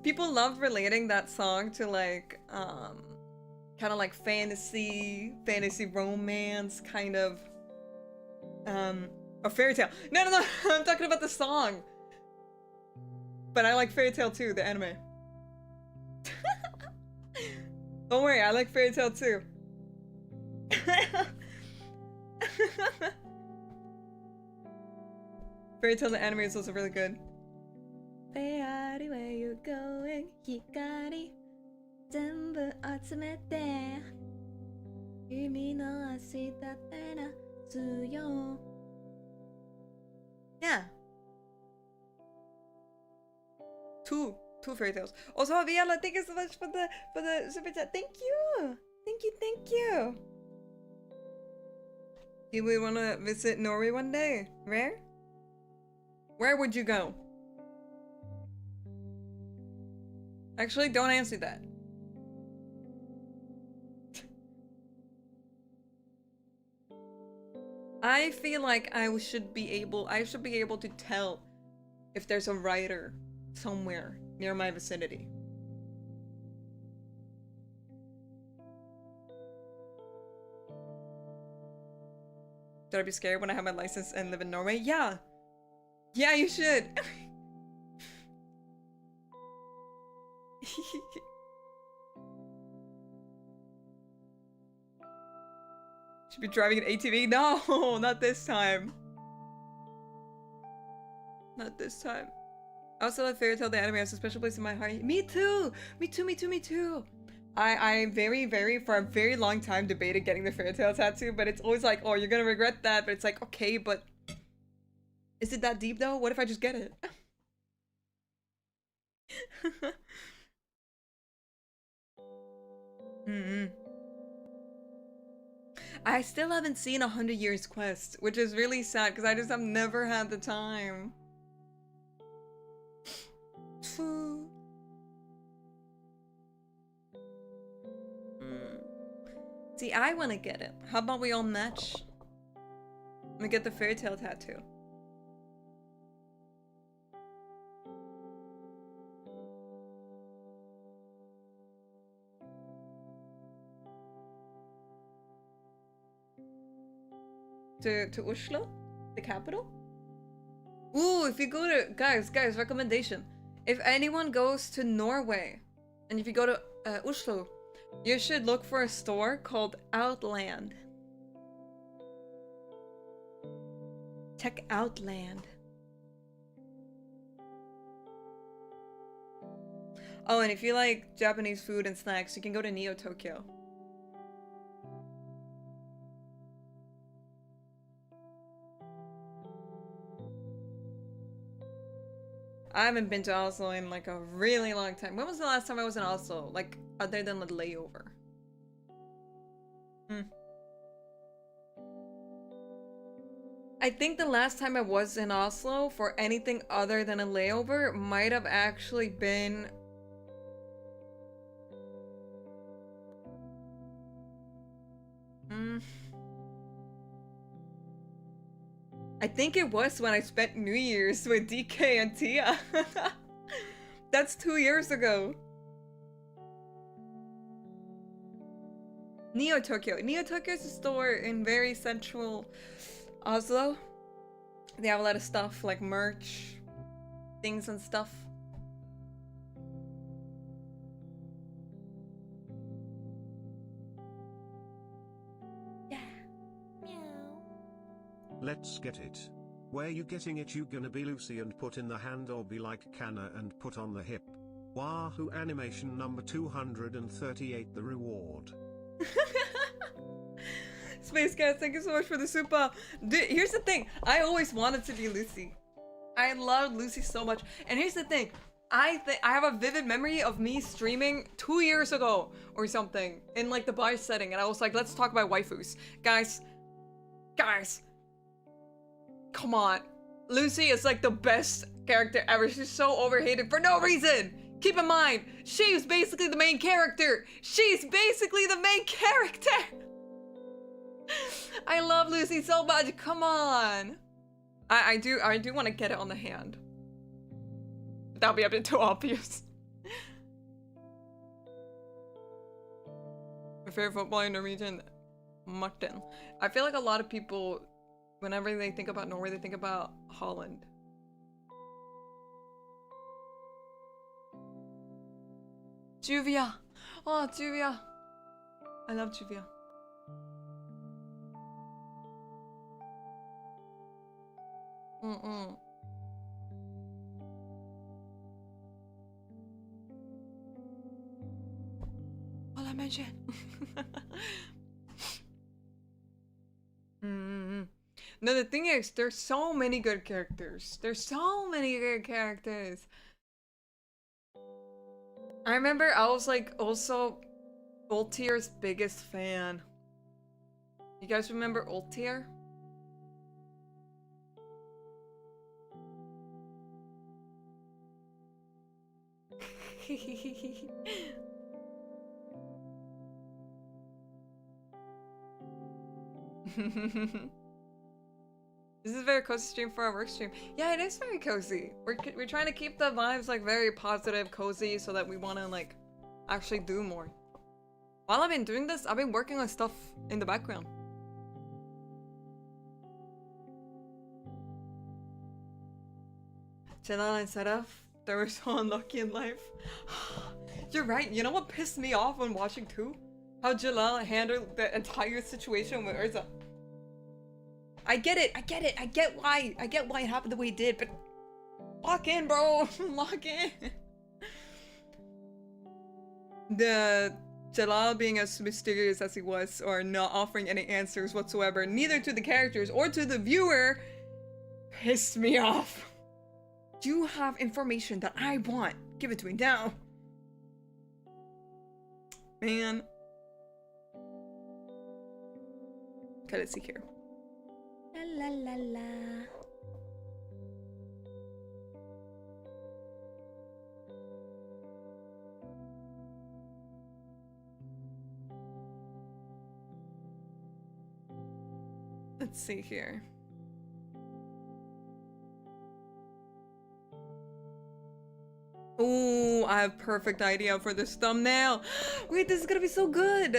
People love relating that song to like, kind of like fantasy romance, kind of, a fairy tale. No, I'm talking about the song. But I like Fairy Tale too, the anime. Don't worry, I like Fairy Tale too. Fairy Tale the anime is also really good. Fairy, where you going? Hikari, zenbu atsumete. Kimi no ashitate na tsuyo. Yeah. Two fairy tales. Also, Viala, thank you so much for the super chat. Thank you. Do we want to visit Norway one day? Where would you go? Actually, don't answer that. I feel like I should be able to tell if there's a writer somewhere near my vicinity. Should I be scared when I have my license and live in Norway? Yeah, you should. Should be driving an ATV? No, not this time. Not this time. I also love Fairy Tale the anime. Has a special place in my heart. Me too. I very for a very long time debated getting the Fairy Tale tattoo, but it's always like, oh, you're gonna regret that. But it's like, okay, but is it that deep though? What if I just get it? I still haven't seen 100 Years Quest, which is really sad because I just have never had the time. See, I want to get it. How about we all match? Let me get the Fairy Tale tattoo. To Oslo? The capital? Ooh, if you go to... Guys, recommendation. If anyone goes to Norway, and if you go to Oslo, you should look for a store called Outland. Check Outland. Oh, and if you like Japanese food and snacks, you can go to Neo Tokyo. I haven't been to Oslo in like a really long time. When was the last time I was in Oslo? Like, other than a layover? I think the last time I was in Oslo for anything other than a layover might have actually been... I think it was when I spent New Year's with DK and Tia. That's 2 years ago. Neo Tokyo. Neo Tokyo is a store in very central Oslo. They have a lot of stuff like merch, things and stuff. Let's get it. Where you getting it? You gonna be Lucy and put in the hand, or be like Kana and put on the hip? Wahoo! Animation number 238, the reward. Space Cats, thank you so much for the super. Dude, here's the thing. I always wanted to be Lucy. I love Lucy so much. And here's the thing. I have a vivid memory of me streaming 2 years ago or something in like the bar setting, and I was like, let's talk about waifus. Guys, come on. Lucy is like the best character ever. She's so overhated for no reason. Keep in mind, she's basically the main character. She's basically the main character. I love Lucy so much. Come on. I do want to get it on the hand. That'll be a bit too obvious. My favorite footballer in Norwegian, Martin. I feel like a lot of people, whenever they think about Norway, they think about Holland. Juvia. Oh, Juvia. I love Juvia. Well, I mentioned. No, the thing is, there's so many good characters. There's so many good characters. I remember I was like also Ultier's biggest fan. You guys remember Ultier? This is a very cozy stream for our work stream. Yeah, it is very cozy. We're trying to keep the vibes like very positive, cozy, so that we want to like actually do more. While I've been doing this, I've been working on stuff in the background. Jalal and Sedef, they were so unlucky in life. You're right. You know what pissed me off when watching too? How Jalal handled the entire situation with Urza. I get it. I get why it happened the way it did, but lock in, bro. Lock in. The Jalal being as mysterious as he was, or not offering any answers whatsoever, neither to the characters or to the viewer, pissed me off. You have information that I want. Give it to me now. Man. Okay, let's see here. La la la la. Let's see here. Oh, I have perfect idea for this thumbnail. Wait, this is gonna be so good.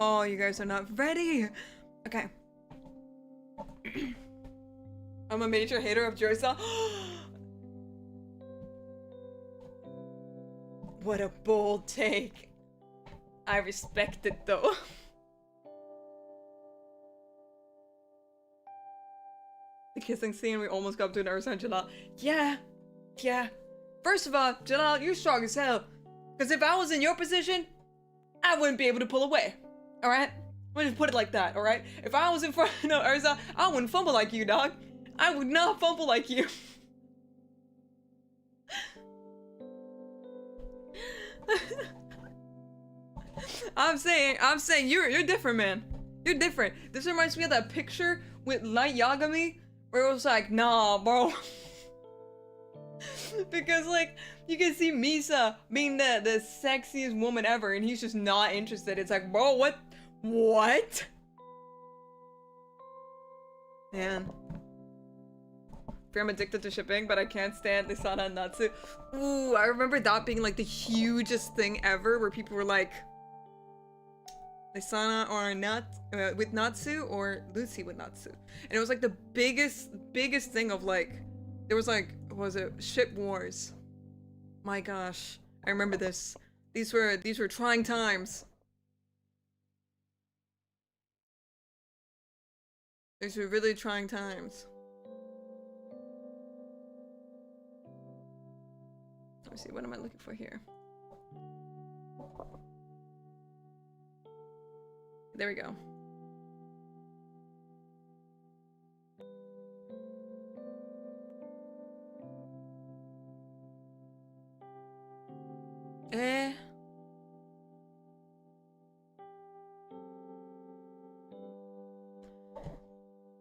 Oh, you guys are not ready. Okay. I'm a major hater of Jersa. What a bold take. I respect it though. The kissing scene, we almost got to an Ursa and Jalal. Yeah. First of all, Jalal, you're strong as hell. Because if I was in your position, I wouldn't be able to pull away. Alright? We'll just put it like that, alright? If I was in front of Ursa, I wouldn't fumble like you, dog. I would not fumble like you. I'm saying you're different, man. You're different. This reminds me of that picture with Light Yagami where it was like, nah, bro. Because like you can see Misa being the sexiest woman ever and he's just not interested. It's like, bro, what? Man. I'm addicted to shipping, but I can't stand Nisana and Natsu. Ooh, I remember that being like the hugest thing ever where people were like, Lisana or Nat with Natsu or Lucy with Natsu. And it was like the biggest thing of like, there was like, what was it, ship wars. My gosh, I remember this. These were trying times. These were really trying times. Let me see, what am I looking for here? There we go.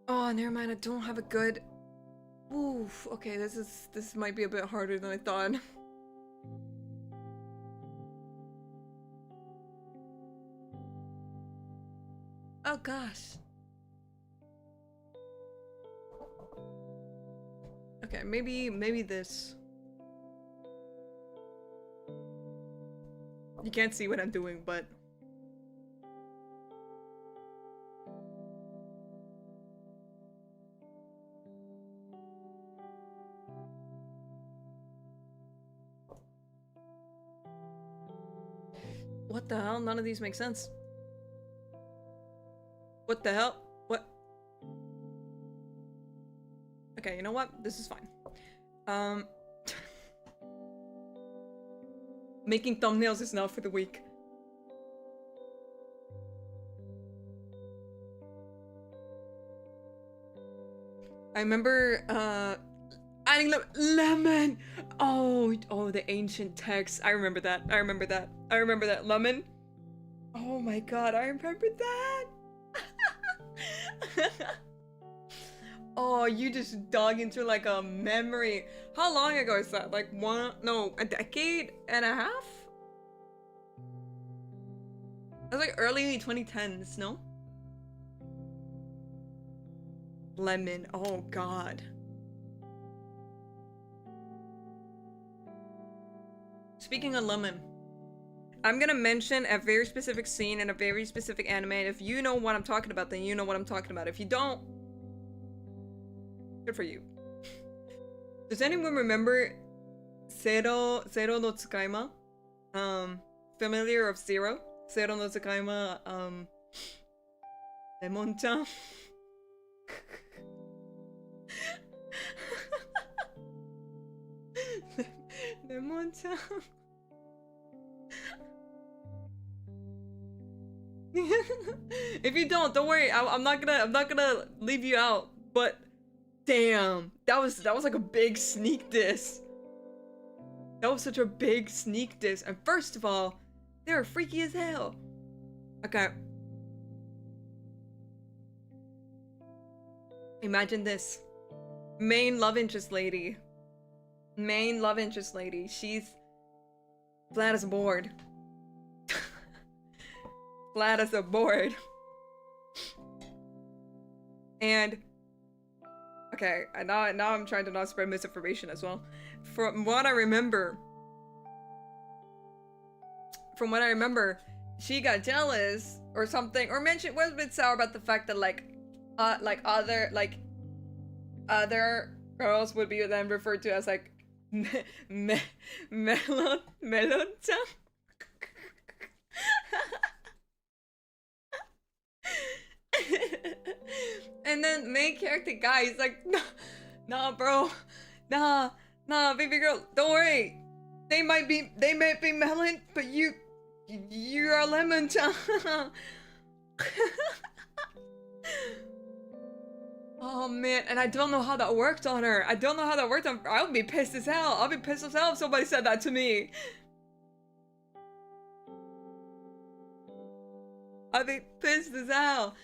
Oh, never mind. I don't have a good. Oof. Okay, this might be a bit harder than I thought. Oh gosh. Okay, maybe this. You can't see what I'm doing, but what the hell? None of these make sense. What the hell? What? Okay, you know what? This is fine. Making thumbnails is not for the weak. I remember adding lemon. Oh, the ancient text. I remember that. I remember that. Lemon. Oh my god, I remember that. Oh, you just dug into like a memory. How long ago is that? Like a decade and a half? That was like early 2010s, no? Lemon, oh god. Speaking of lemon, I'm gonna mention a very specific scene in a very specific anime. If you know what I'm talking about, then you know what I'm talking about. If you don't, good for you. Does anyone remember Zero no Tsukaima? Familiar of Zero? Zero no Tsukaima, Lemon-chan? Lemon-chan. If you don't worry. I'm not gonna leave you out. But damn, that was like a big sneak diss. That was such a big sneak diss. And first of all, they were freaky as hell. Okay. Imagine this. Main love interest lady. She's flat as a board. Flat as a board. And okay, now I'm trying to not spread misinformation as well. From what I remember, she got jealous or something, or mentioned, was a bit sour about the fact that other girls would be then referred to as like melon-chan. And then main character guy is like, nah bro, nah baby girl, don't worry, they might be melon, but you're a lemon-chan. Oh man, and I don't know how that worked on her. I would be pissed as hell. I'll be pissed as hell if somebody said that to me. I'd be pissed as hell.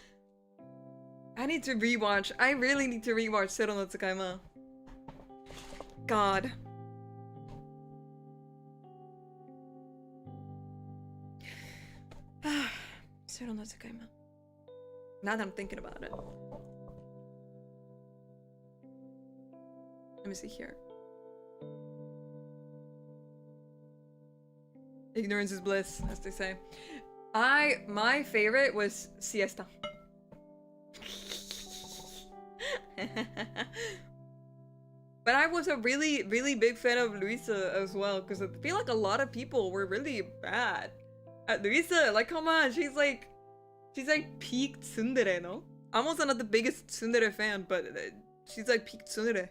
I really need to rewatch Zero no Tsukaima. God. Zero no Tsukaima. Now that I'm thinking about it. Let me see here. Ignorance is bliss, as they say. My favorite was siesta. But I was a really big fan of Luisa as well, because I feel like a lot of people were really bad at Luisa. Like, come on, she's like peak tsundere, no? I'm also not the biggest tsundere fan, but she's like peak tsundere.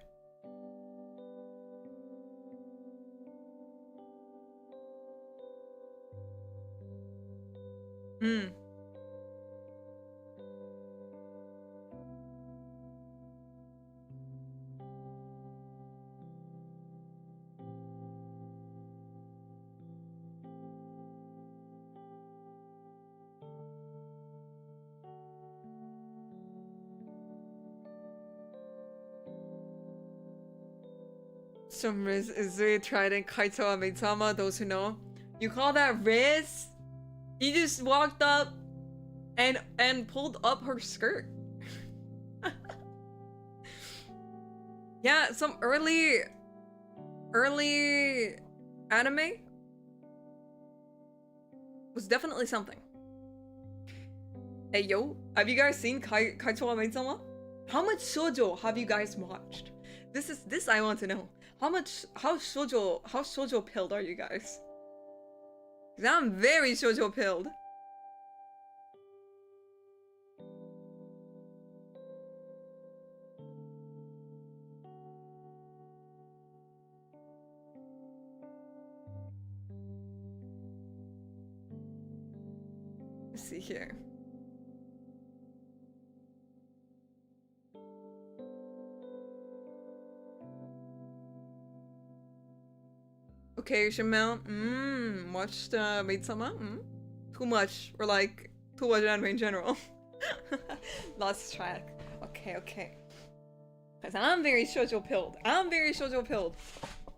Hmm. Some Riz Izui Trident Kaito Amitsama, those who know. You call that Riz? He just walked up and pulled up her skirt. Yeah, some early anime was definitely something. Hey yo, have you guys seen Kaito Amitsama? How much shoujo have you guys watched? This I want to know. How shoujo pilled are you guys? 'Cause I'm very shoujo pilled. Let's see here. Okay, Shamel. Watched Maid-sama? Too much, or like too much anime in general. Lost track. Okay. Cause I'm very shoujo pilled.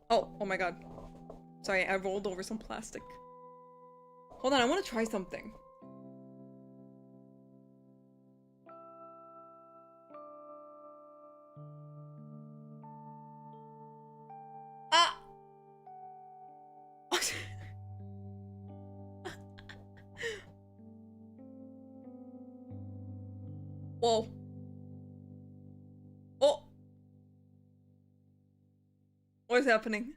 Oh my god. Sorry, I rolled over some plastic. Hold on, I want to try something. Ah! Whoa. Oh! What is happening?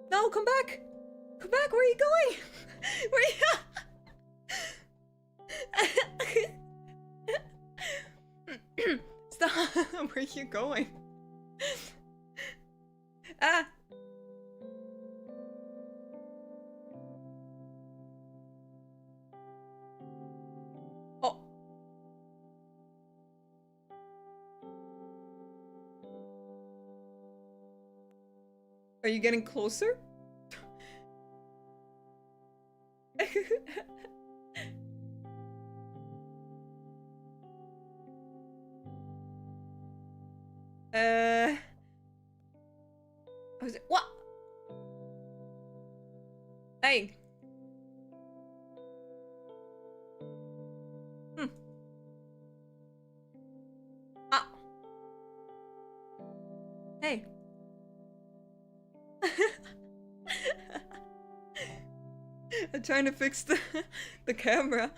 No, come back! Come back, where are you going? Where are you? Stop! Where are you going? Ah! Oh! Are you getting closer? What? Hey. Ah. Hey. I'm trying to fix the camera.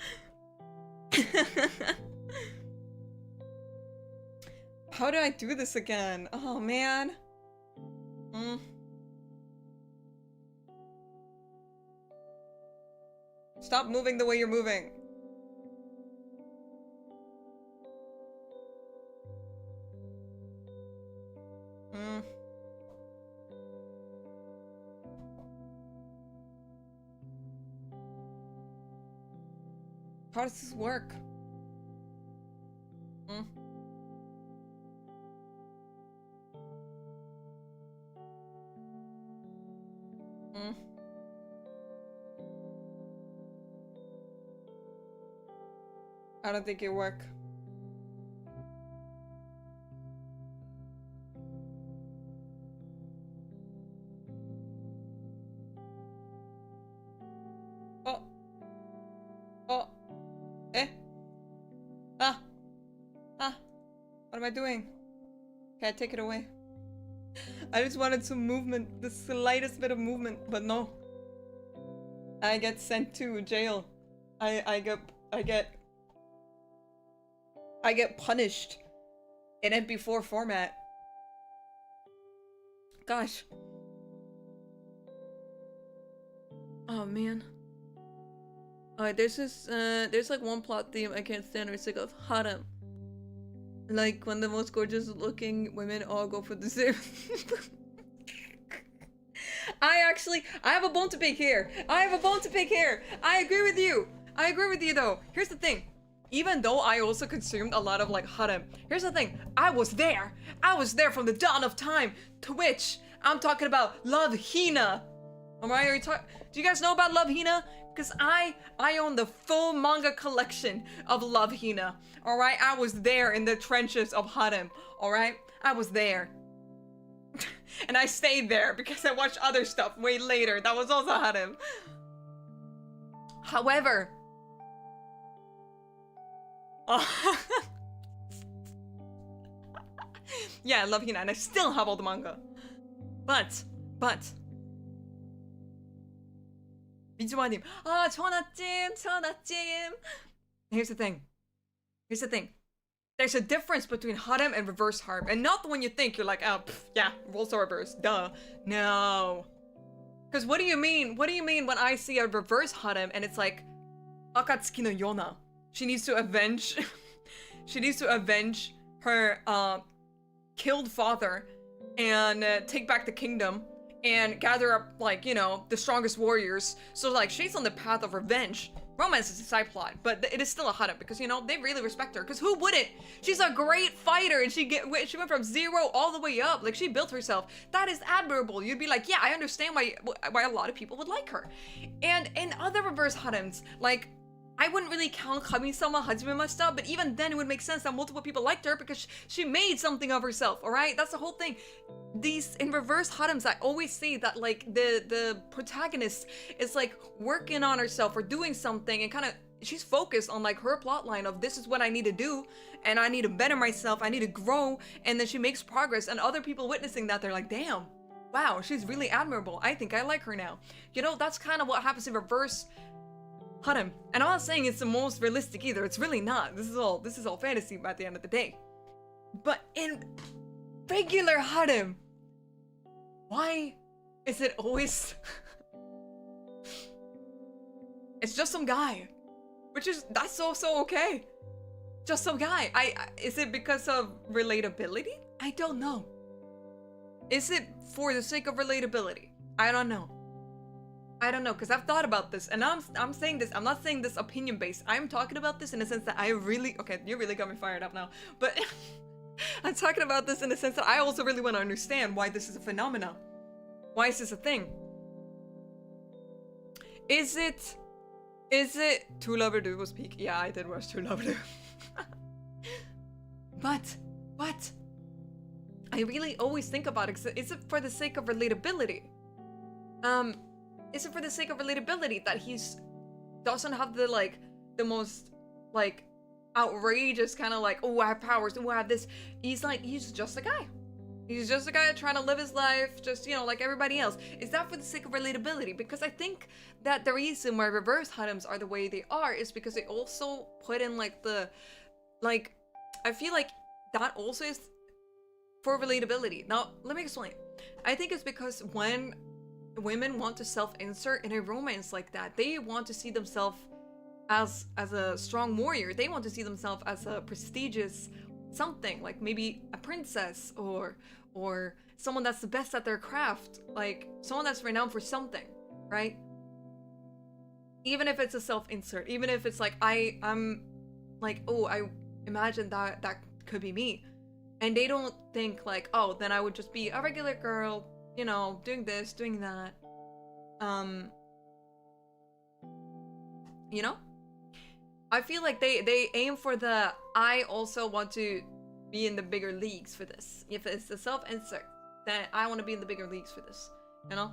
How do I do this again? Oh man. Stop moving the way you're moving. How does this work? I don't think it work. What am I doing? Okay, take it away. I just wanted some movement, the slightest bit of movement, but no. I get sent to jail. I get punished in MP4 format. Gosh. Oh man. Alright, there's like one plot theme I can't stand. It's like of harem. Like when the most gorgeous looking women all go for the same. I have a bone to pick here. I agree with you. Though. Here's the thing. Even though I also consumed a lot of like harem, here's the thing. I was there from the dawn of time. Twitch. I'm talking about Love Hina. Alright, do you guys know about Love Hina? Because I own the full manga collection of Love Hina. Alright, I was there in the trenches of harem. Alright, I was there. And I stayed there because I watched other stuff way later that was also harem. However, yeah, I love Hina and I still have all the manga. But 미주마님, 전화찜. Here's the thing. There's a difference between harem and reverse harem, and not the one you think. You're like, oh, pff, yeah, roles are reverse, duh. No. Because what do you mean? What do you mean when I see a reverse harem and it's like, Akatsuki no Yona? She needs to avenge. She needs to avenge her killed father and take back the kingdom and gather up, like, you know, the strongest warriors. So like she's on the path of revenge. Romance is a side plot, but it is still a harem because, you know, they really respect her. Because who wouldn't? She's a great fighter, and she went from 0 all the way up. Like, she built herself. That is admirable. You'd be like, yeah, I understand why a lot of people would like her. And in other reverse harems, like, I wouldn't really count Kami-sama Hajimemashita, but even then it would make sense that multiple people liked her because she made something of herself, alright? That's the whole thing. These, in reverse harems, I always see that, like, the protagonist is, like, working on herself or doing something and kind of, she's focused on, like, her plotline of this is what I need to do and I need to better myself, I need to grow, and then she makes progress, and other people witnessing that, they're like, damn, wow, she's really admirable. I think I like her now. You know, that's kind of what happens in reverse harem. And I'm not saying it's the most realistic either. It's really not. This is all fantasy at the end of the day. But in regular harem, why is it always it's just some guy, that's also okay. Just some guy. Is it because of relatability? I don't know. Is it for the sake of relatability? I don't know. Because I've thought about this, and I'm saying this, I'm not saying this opinion-based. I'm talking about this in the sense that I really, okay, you really got me fired up now, but I'm talking about this in the sense that I also really want to understand why this is a phenomenon. Why is this a thing? Is it Two Lover Dude was peak? Yeah, I did watch Two Lover Dude. But, I really always think about it, is it for the sake of relatability? Is it for the sake of relatability that doesn't have the most, like, outrageous kind of like, oh, I have powers, oh, I have this. He's just a guy. He's just a guy trying to live his life, just, you know, like everybody else. Is that for the sake of relatability? Because I think that the reason why reverse harems are the way they are is because they also put in, like, I feel like that also is for relatability. Now, let me explain. I think it's because when women want to self-insert in a romance like that, they want to see themselves as a strong warrior. They want to see themselves as a prestigious something, like maybe a princess or someone that's the best at their craft, like someone that's renowned for something, right? Even if it's a self-insert, even if it's like I'm like, oh, I imagine that could be me, and they don't think like, oh, then I would just be a regular girl, you know, doing this, doing that. You know? I feel like they aim for the, I also want to be in the bigger leagues for this. If it's a self-insert, then I want to be in the bigger leagues for this, you know?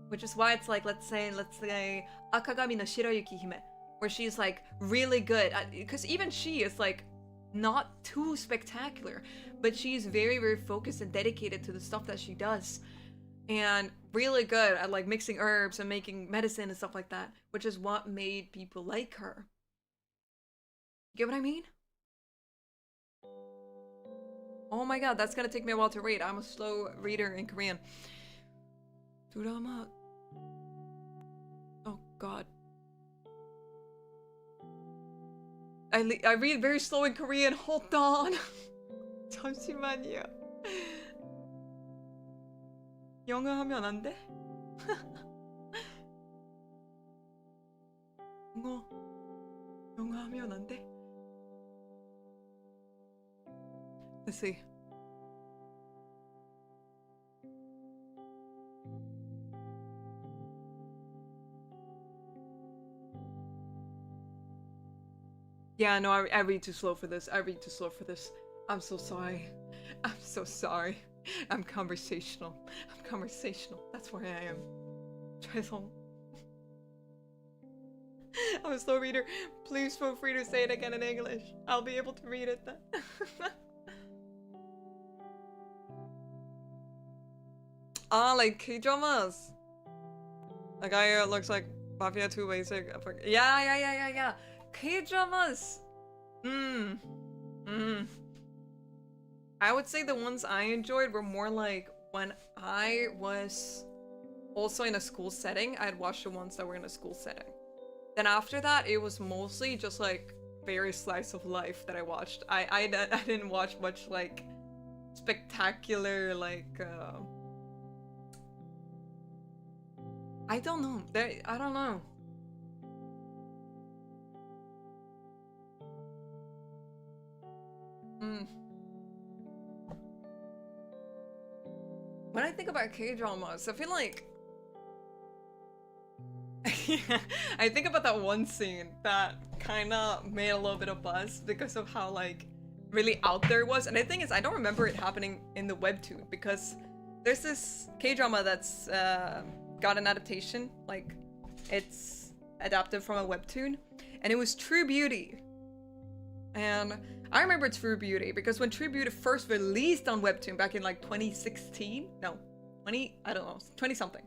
Which is why it's like, let's say Akagami no Shiroyuki Hime, where she's like really good at, because even she is like not too spectacular, but she's very, very focused and dedicated to the stuff that she does. And really good at like mixing herbs and making medicine and stuff like that, which is what made people like her. Get what I mean? Oh my god, that's gonna take me a while to read. I'm a slow reader in Korean. Drama. Oh god. I read very slow in Korean. Hold on. 잠시만요. 영어 하면 안 돼? 영어 하면 안 돼? Let's see. Yeah, no, I read too slow for this. I read too slow for this. I'm so sorry. I'm so sorry. I'm conversational. I'm conversational. That's where I am. 죄송. I'm a slow reader. Please feel free to say it again in English. I'll be able to read it then. Ah, like K-dramas. The guy looks like Mafia 2 basic. Yeah. K-dramas. I would say the ones I enjoyed were more like when I was also in a school setting. I'd watch the ones that were in a school setting. Then after that, it was mostly just like very slice of life that I watched. I didn't watch much like spectacular like I don't know. I don't know. When I think about K-dramas, I feel like I think about that one scene that kind of made a little bit of buzz because of how like really out there it was. And the thing is, I don't remember it happening in the webtoon because there's this K-drama that's got an adaptation, like it's adapted from a webtoon, and it was True Beauty. And I remember True Beauty because when True Beauty first released on webtoon back in like 2016, no, 20 something.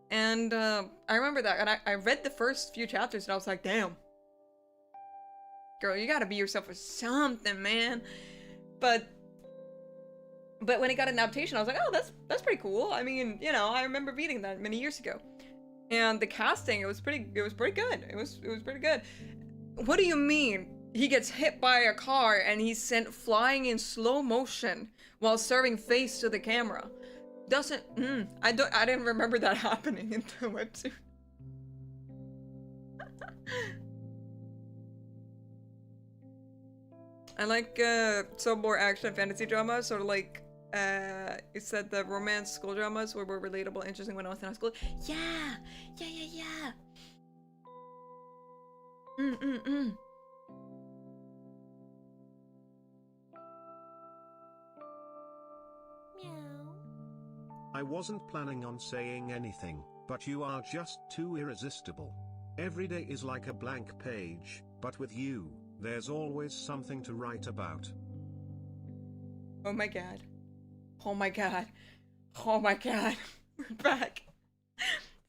And I remember that, and I read the first few chapters and I was like, damn, girl, you gotta be yourself for something, man. But when it got an adaptation, I was like, oh, that's pretty cool. I mean, you know, I remember reading that many years ago. And the casting, it was pretty good. It was pretty good. What do you mean? He gets hit by a car and he's sent flying in slow motion while serving face to the camera. I didn't remember that happening in the webtoon. I like some more action fantasy dramas, sort of like you said the romance school dramas were more relatable, interesting when I was in high school. Yeah. I wasn't planning on saying anything, but you are just too irresistible. Every day is like a blank page, but with you, there's always something to write about. Oh my god. Oh my god. Oh my god. We're back.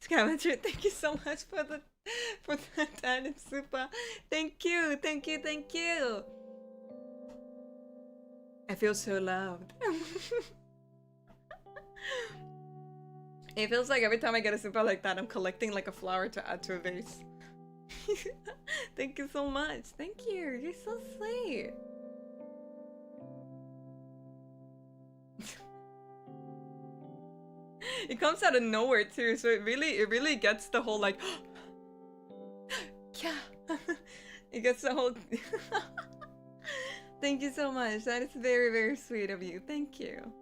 Scavenger, thank you so much for that and super. Thank you. I feel so loved. It feels like every time I get a super like that, I'm collecting like a flower to add to a vase. Thank you so much. Thank you. You're so sweet. It comes out of nowhere too, so it really gets the whole like yeah. It gets the whole Thank you so much. That is very, very sweet of you. Thank you.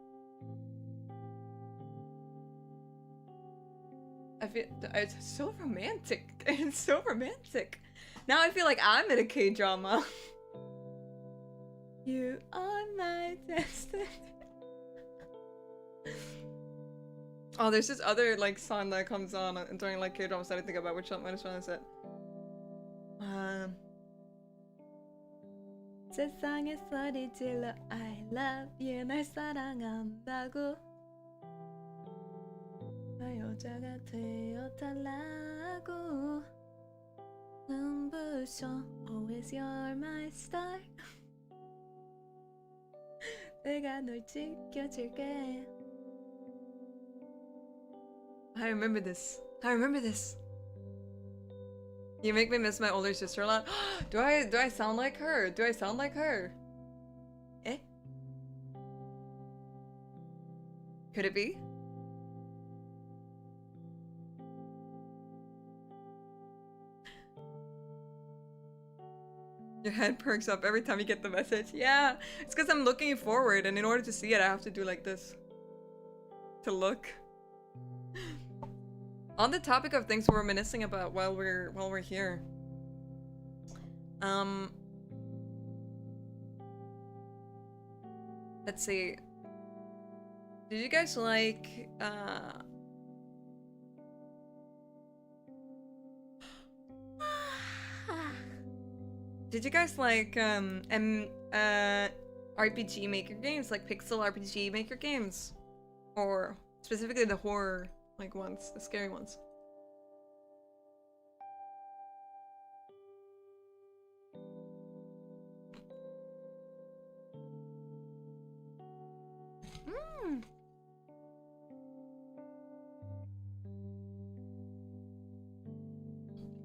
I feel it's so romantic. It's so romantic. Now I feel like I'm in a K-drama. You are my destiny. Oh, there's this other like song that comes on during like K-dramas that I think about. Which one is it? 세상에 소리 질러 I love you 날 사랑한다고 나 여자가 되어달라고 눈부셔 Always you're my star 내가 널 지켜줄게 I remember this. I remember this. You make me miss my older sister a lot. Do I sound like her? Do I sound like her? Eh? Could it be? Your head perks up every time you get the message. Yeah, it's because I'm looking forward, and in order to see it, I have to do like this to look. On the topic of things we're reminiscing about while we're here. Let's see. Did you guys like did you guys like RPG maker games, like pixel RPG maker games? Or specifically the horror like ones, the scary ones.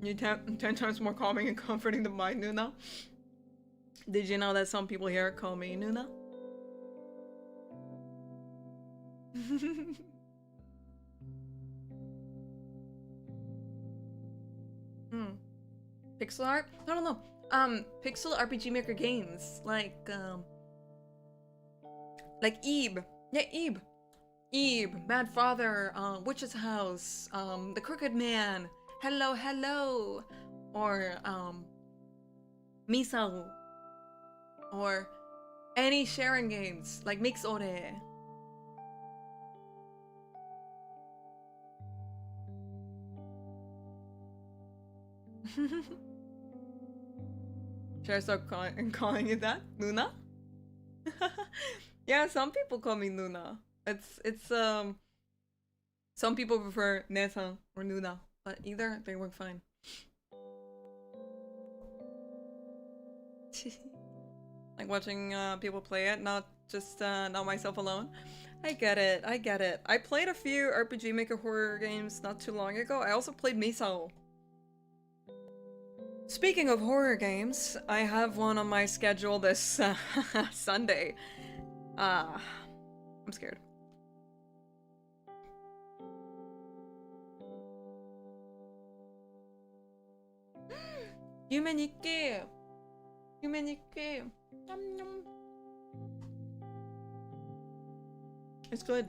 You're 10 times more calming and comforting than mine, Nuna. Did you know that some people here call me Nuna? Pixel art? I don't know. Pixel RPG maker games like Ebe. Yeah, Ebe. Ebe, Mad Father, Witch's House, The Crooked Man, Hello Hello, or Misma, or any sharing games like Mixore. Should I start calling you that? Nuna? Yeah, some people call me Nuna. It's some people prefer Nesa or Nuna, but either they work fine. Like watching people play it, not just not myself alone. I get it, I get it. I played a few RPG Maker horror games not too long ago. I also played Misma. Speaking of horror games, I have one on my schedule this Sunday. I'm scared. Yumenike! Yumenike! Yum yum. It's good.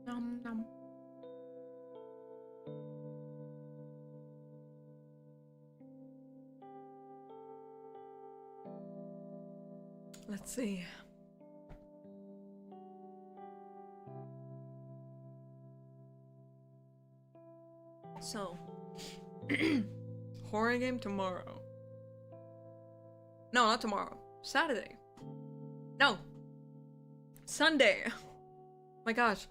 Nom nom. Let's see. So, horror game tomorrow. No, not tomorrow. Saturday. No. Sunday. My gosh.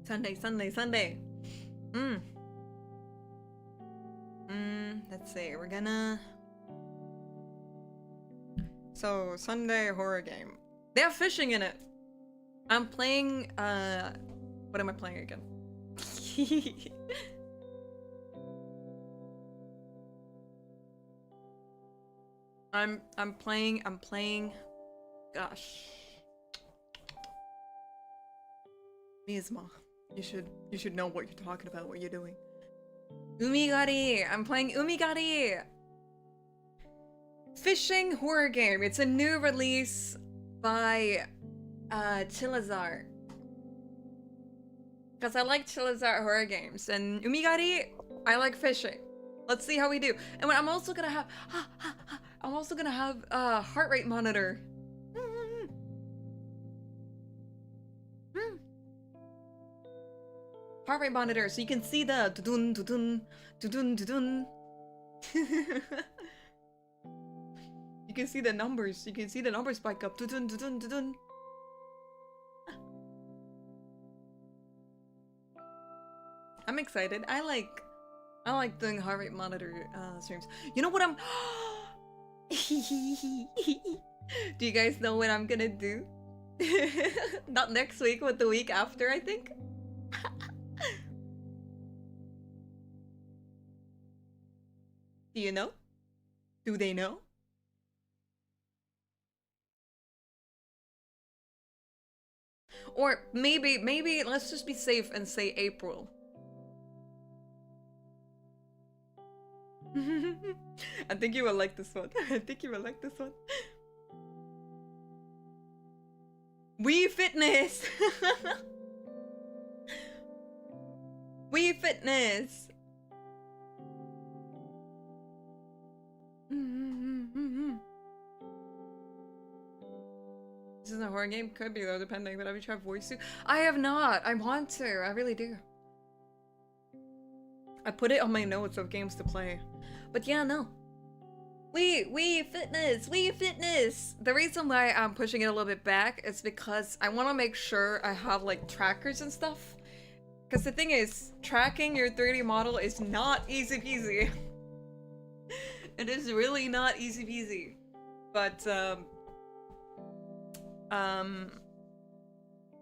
Sunday. Let's see, we're gonna... So, Sunday horror game. They have fishing in it! I'm playing, what am I playing again? I'm playing. Gosh. Misma. You should know what you're talking about, what you're doing. Umigari! I'm playing Umigari! Fishing horror game. It's a new release by Chilazar. Because I like Chilazar horror games. And Umigari, I like fishing. Let's see how we do. And I'm also gonna have heart rate monitor. Heart rate monitor, so you can see the dun dun dun dun. You can see the numbers. You can see the numbers spike up. Dun dun dun. I'm excited. I like doing heart rate monitor streams. You know what I'm? Do you guys know what I'm gonna do? Not next week, but the week after, I think. Do you know? Do they know? Or maybe let's just be safe and say April. I think you will like this one. I think you will like this one. We Fitness! We Fitness! This is a horror game? Could be though, depending. But have you tried voice to? I have not! I want to! I really do. I put it on my notes of games to play. But yeah, no. We Fitness! We Fitness! The reason why I'm pushing it a little bit back is because I want to make sure I have like trackers and stuff. Because the thing is, tracking your 3D model is not easy peasy. It is really not easy peasy. But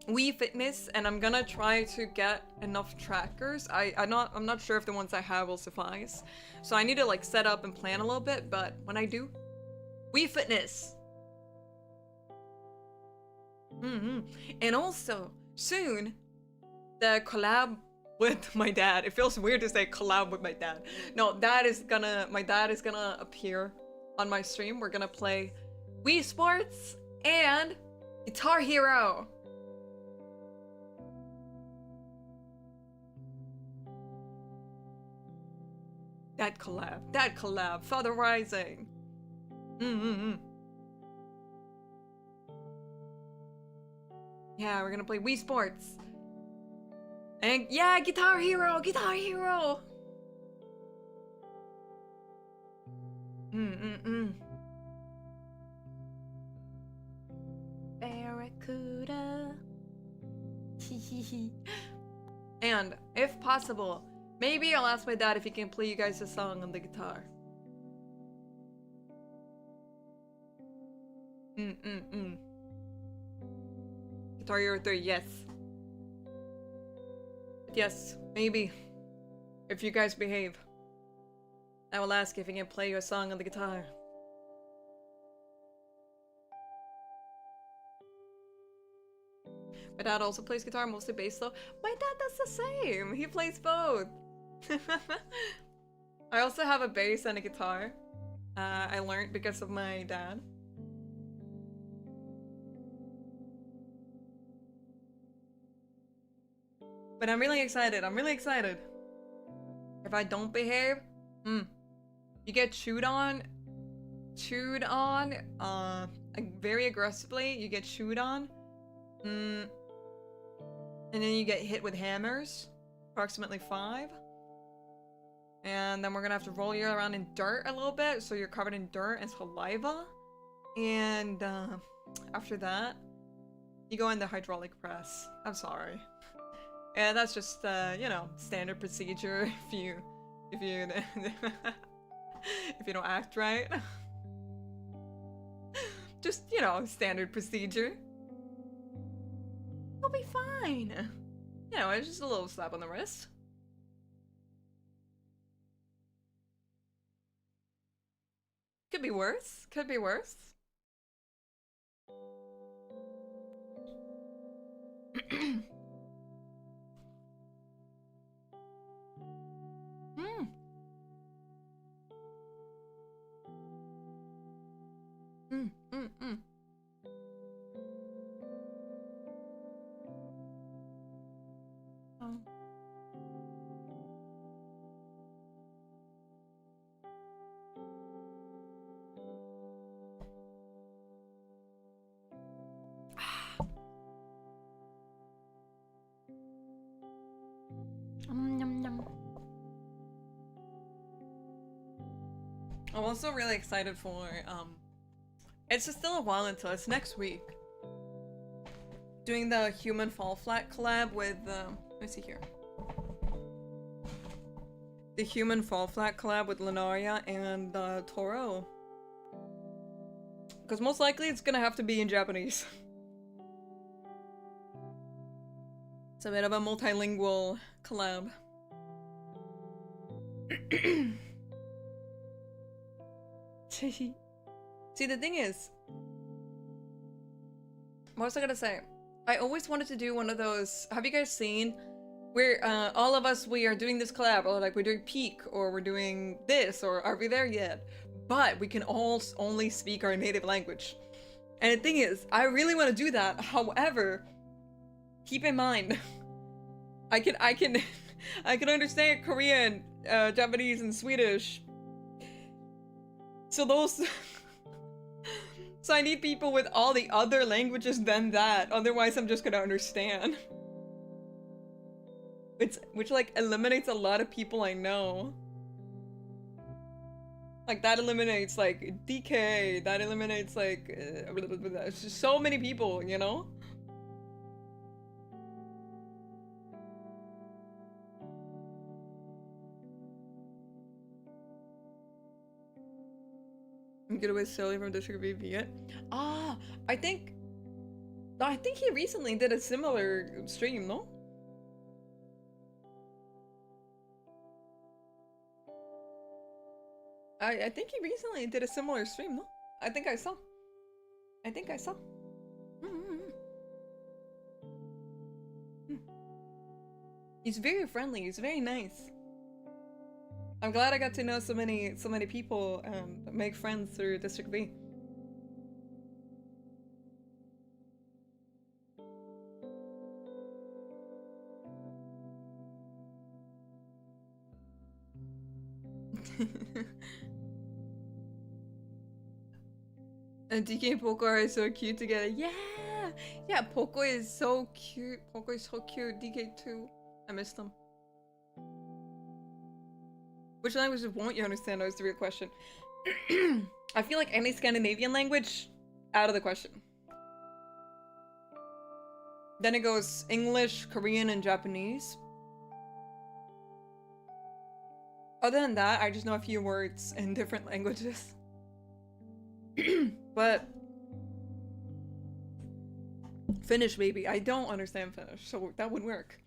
We Fitness, and I'm gonna try to get enough trackers. I'm not sure if the ones I have will suffice. So I need to like set up and plan a little bit, but when I do, We Fitness. And also, soon, the collab with my dad. It feels weird to say collab with my dad. No, my dad is gonna appear on my stream. We're gonna play Wii Sports and Guitar Hero. That collab, Father Ryzing. Yeah, we're gonna play Wii Sports. And yeah, Guitar Hero! Barracuda. And, if possible, maybe I'll ask my dad if he can play you guys a song on the guitar. Guitar Hero 3, yes. Yes, maybe. If you guys behave. I will ask if he can play you a song on the guitar. My dad also plays guitar, mostly bass though. My dad does the same! He plays both! I also have a bass and a guitar. I learned because of my dad. But I'm really excited. If I don't behave, you get chewed on, very aggressively. You get chewed on, and then you get hit with hammers, approximately 5. And then we're gonna have to roll you around in dirt a little bit, so you're covered in dirt and saliva. And after that, you go in the hydraulic press. I'm sorry. And that's just, you know, standard procedure if you don't act right. Just, you know, standard procedure. You'll be fine. You know, it's just a little slap on the wrist. Could be worse. Could be worse. Mm. Mm, mm, mm. Oh. Yum, yum. I'm also really excited for it's just still a while until it's next week. Doing the Human Fall Flat collab with let me see here. The Human Fall Flat collab with Lunaria and Toro. Because most likely it's gonna have to be in Japanese. It's a bit of a multilingual collab. See, the thing is, what was I gonna say? I always wanted to do one of those. Have you guys seen where all of us, we are doing this collab, or like we're doing peak, or we're doing this, or are we there yet? But we can all only speak our native language. And the thing is, I really want to do that. However, keep in mind, I can I can understand Korean, Japanese, and Swedish. So those so I need people with all the other languages than that. Otherwise, I'm just gonna understand. Which like eliminates a lot of people I know. Like that eliminates like DK. That eliminates like it's just so many people, you know. I'm good with Zeli from District V. Ah, I think he recently did a similar stream, no? I think he recently did a similar stream, no? I think I saw. He's very friendly. He's very nice. I'm glad I got to know so many people and make friends through District V. And DK and Poco are so cute together. Yeah! Yeah, Poco is so cute. Poco is so cute. DK too. I miss them. Which languages won't you understand? That was the real question. I feel like any Scandinavian language, out of the question. Then it goes English, Korean, and Japanese. Other than that, I just know a few words in different languages. But Finnish, maybe. I don't understand Finnish, so that would work.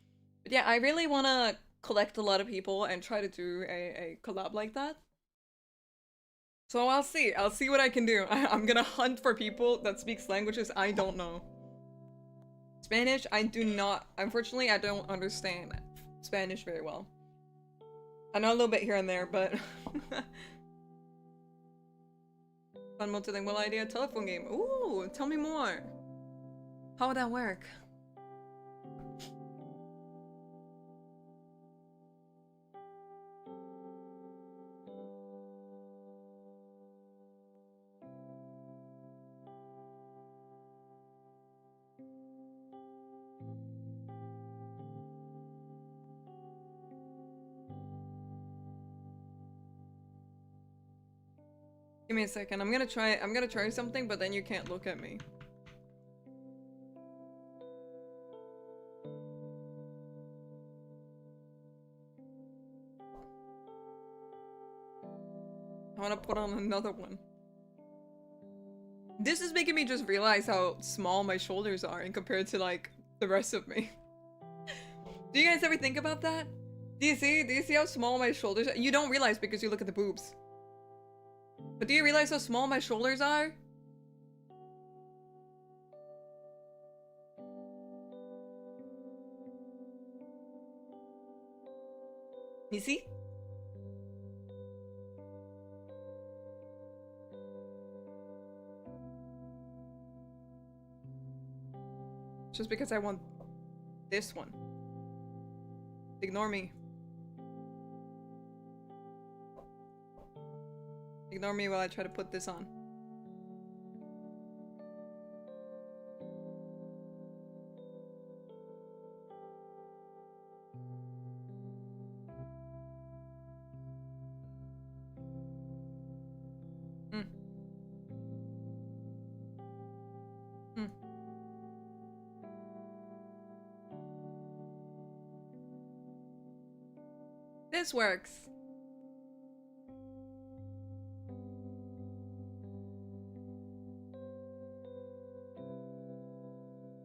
But yeah, I really want to collect a lot of people and try to do a collab like that. So I'll see what I can do. I'm gonna hunt for people that speaks languages I don't know. Spanish, I do not, unfortunately I don't understand Spanish very well. I know a little bit here and there, but fun multilingual idea, telephone game. Ooh, tell me more. How would that work? Give me a second. I'm gonna try something, but then you can't look at me. I wanna put on another one. This is making me just realize how small my shoulders are in compared to like the rest of me. Do you guys ever think about that? Do you see how small my shoulders are? You don't realize because you look at the boobs. But do you realize how small my shoulders are? You see? Just because I want this one. Ignore me. Ignore me while I try to put this on. This works.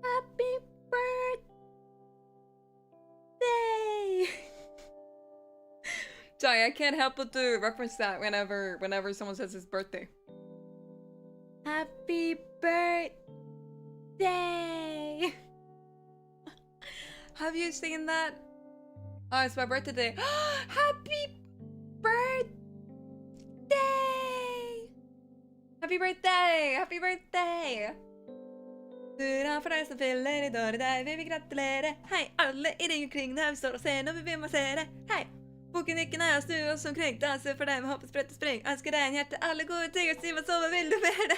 Happy birthday! Sorry, I can't help but to reference that whenever someone says his birthday. Happy birthday! Have you seen that? Oh, it's my birthday today. Happy birthday! Happy birthday! Happy birthday! Du er for deg som fyller i dårlig deg, vi vil gratulere. Hei, alle i ring omkring der vi står og ser når vi vil massere. Hei, boken ikke nær oss, du oss omkring, danser for deg med hopp, sprett og spring. Ønsker deg en hjerte, alle gode ting, og si hva så vil du være.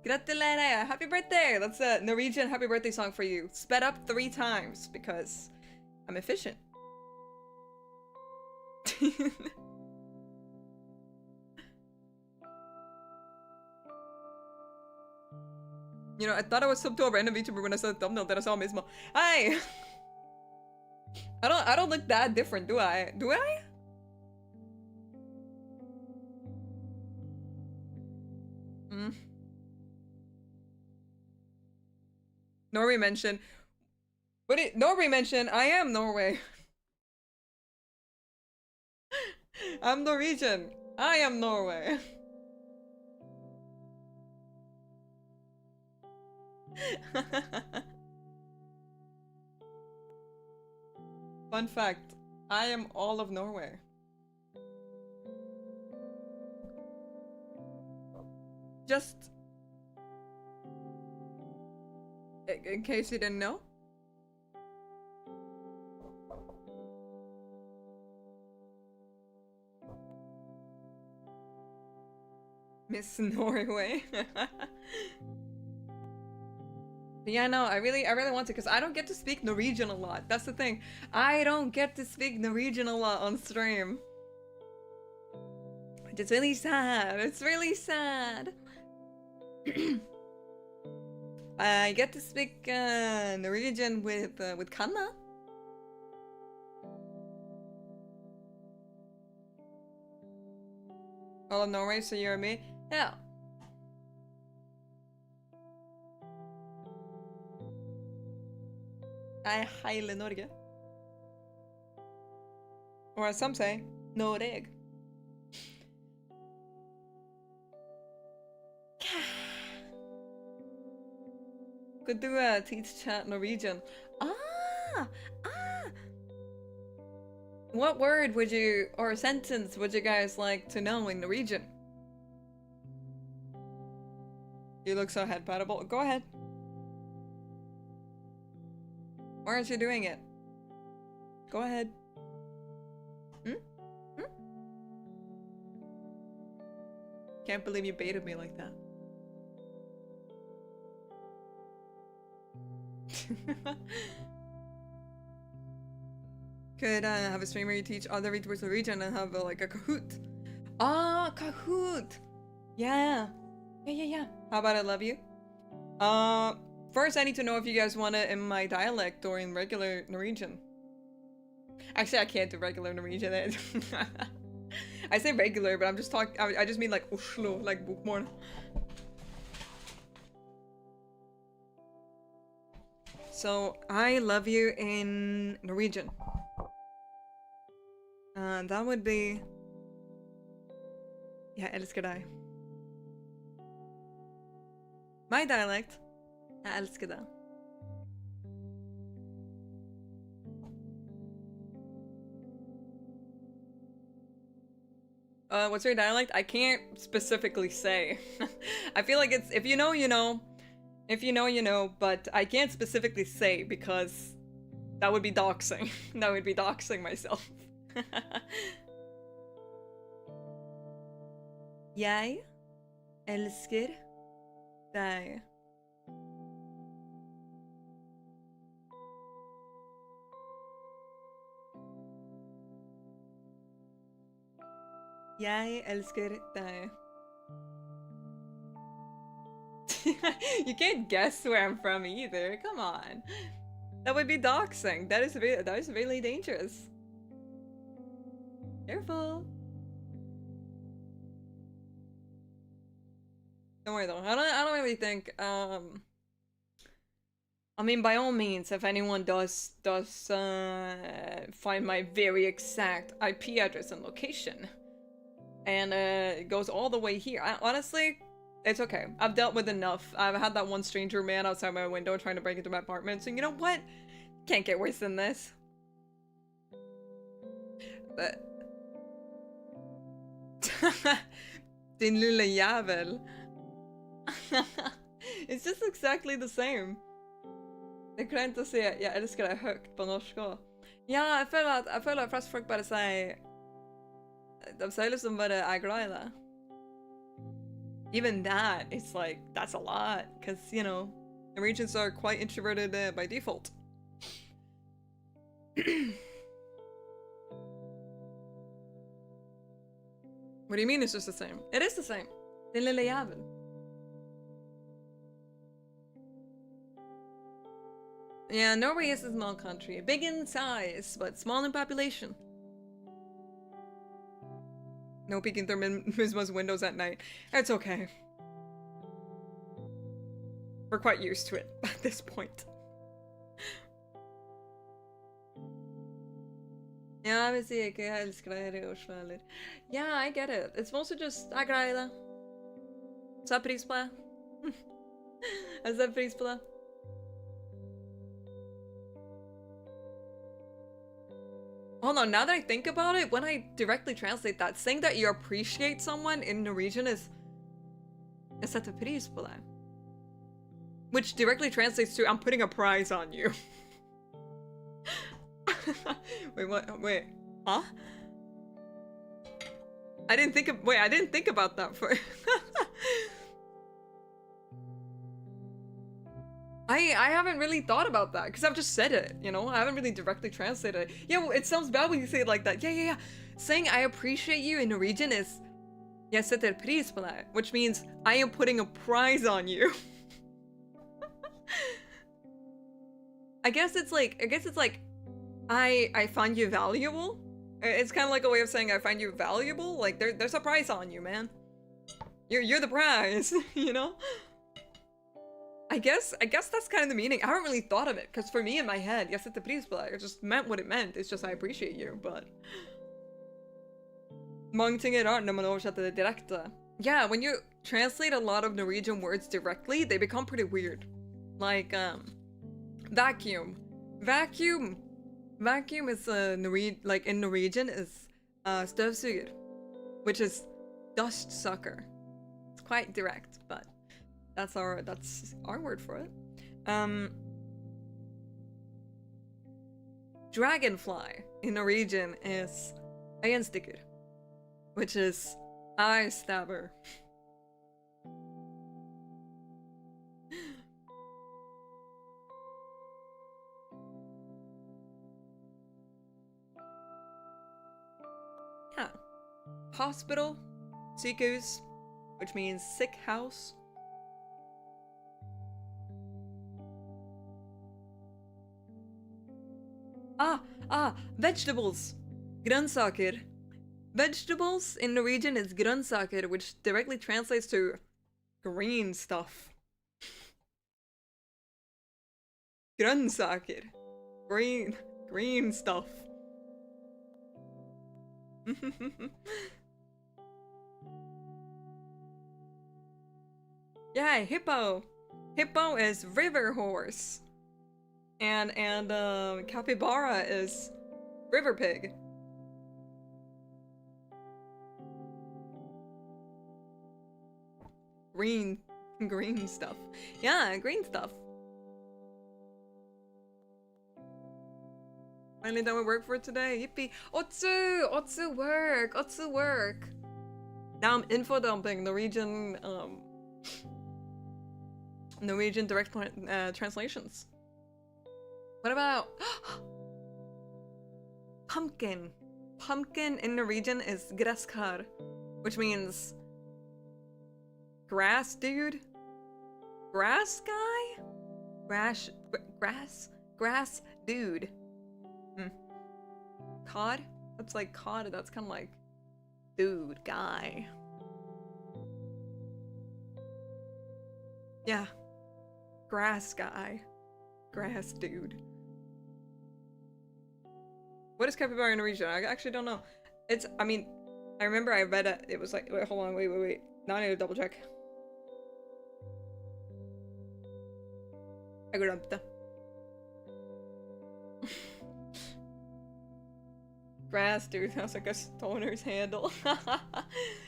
Gratulerer! Happy birthday! That's a Norwegian happy birthday song for you. Sped up 3 times, because I'm efficient. You know, I thought I was sub to a random VTuber when I saw the thumbnail that I saw Misma. Hi! I don't look that different, do I? Do I? Norway mention. But Norway mention, I am Norway. I'm Norwegian. I am Norway. Fun fact, I am all of Norway. Just in case you didn't know. Miss Norway. Yeah, no, I really want to, because I don't get to speak Norwegian a lot. That's the thing. I don't get to speak Norwegian a lot on stream. It's really sad. It's really sad. I get to speak Norwegian with Kanna. All of Norway, so you and me? Yeah. HELLø Norge. Or as some say, Noreg. Could do a teach chat Norwegian. Ah! What word would you, or sentence would you guys like to know in Norwegian? You look so head-patable. Go ahead. Why aren't you doing it? Go ahead. Can't believe you baited me like that. Could have a streamer you teach other VTubers Norwegian and have like a Kahoot. Ah, Kahoot! Yeah. How about I love you? First I need to know if you guys want it in my dialect or in regular Norwegian. Actually, I can't do regular Norwegian. I say regular, but I'm just talking. I just mean like Oslo, like bokmål. So I love you in Norwegian. That would be Jag älskar dig. My dialect. Jag älskar det. What's your dialect? I can't specifically say. I feel like it's, if you know, you know. If you know, you know, but I can't specifically say because that would be doxing. That would be doxing myself. Jag älskar dig. Jag älskar dig. You can't guess where I'm from either. Come on. That would be doxing. That is really dangerous. Careful. Don't worry though. I don't really think I mean, by all means, if anyone does find my very exact IP address and location and it goes all the way here, honestly, it's okay. I've dealt with enough. I've had that one stranger man outside my window trying to break into my apartment, so you know what? Can't get worse than this. But... Din lilla jävel. It's just exactly the same. Det kan inte se jag älskar det högt på norska. Ja, jag føler at flest folk bare sier... De sier liksom bare jeg er glad i det. Even that, it's like, that's a lot. Because, you know, Norwegians are quite introverted by default. What do you mean it's just the same? It is the same. Din lilla jävel. Yeah, Norway is a small country. Big in size, but small in population. No peeking through Misma's windows at night. It's okay. We're quite used to it at this point. Ja, vi ser ikke. Jeg elsker deg her i Oslo, eller? Yeah, I get it. It's mostly just, jeg er glad i det. Setter pris på det. Jeg setter pris på det. Hold on, now that I think about it, when I directly translate that, saying that you appreciate someone in Norwegian is... Jeg setter pris på det. Which directly translates to, I'm putting a prize on you. Wait, what? Wait. Huh? I didn't think about that for... I haven't really thought about that, because I've just said it, you know? I haven't really directly translated it. Yeah, well, it sounds bad when you say it like that. Yeah. Saying I appreciate you in Norwegian is... Jeg setter pris på det, which means I am putting a prize on you. I guess it's like, I find you valuable. It's kind of like a way of saying I find you valuable. Like, there's a prize on you, man. You're the prize, you know? I guess that's kind of the meaning. I haven't really thought of it, because for me in my head, jeg setter pris på det, it just meant what it meant. It's just I appreciate you, but... Mange ting er rart når man oversetter det direkte. Yeah, when you translate a lot of Norwegian words directly, they become pretty weird. Like, vacuum. Vacuum is like in Norwegian is støvsuger, which is dust sucker. It's quite direct, but that's our word for it. Dragonfly in Norwegian is øyenstikker, which is eye stabber. Yeah. Hospital, sykehus, which means sick house. Vegetables. Grønnsaker. Vegetables in Norwegian is grønnsaker, which directly translates to green stuff. Grønnsaker. Green stuff. Yeah, hippo. Hippo is river horse. And capybara is river pig. Green stuff. Yeah, green stuff. Finally done with work for today. Yippee. Otsu work. Now I'm info dumping Norwegian direct translations. What about pumpkin? Pumpkin in Norwegian is gresskar, which means grass dude? Grass guy? Grass dude. Cod? That's like cod, that's kind of like dude, guy. Yeah. Grass guy. Grass dude. What is capybara in Norwegian? I actually don't know. I mean, I remember I read it. It was like, wait, hold on, wait. Now I need to double check. I glömde. Grass dude sounds like a stoner's handle.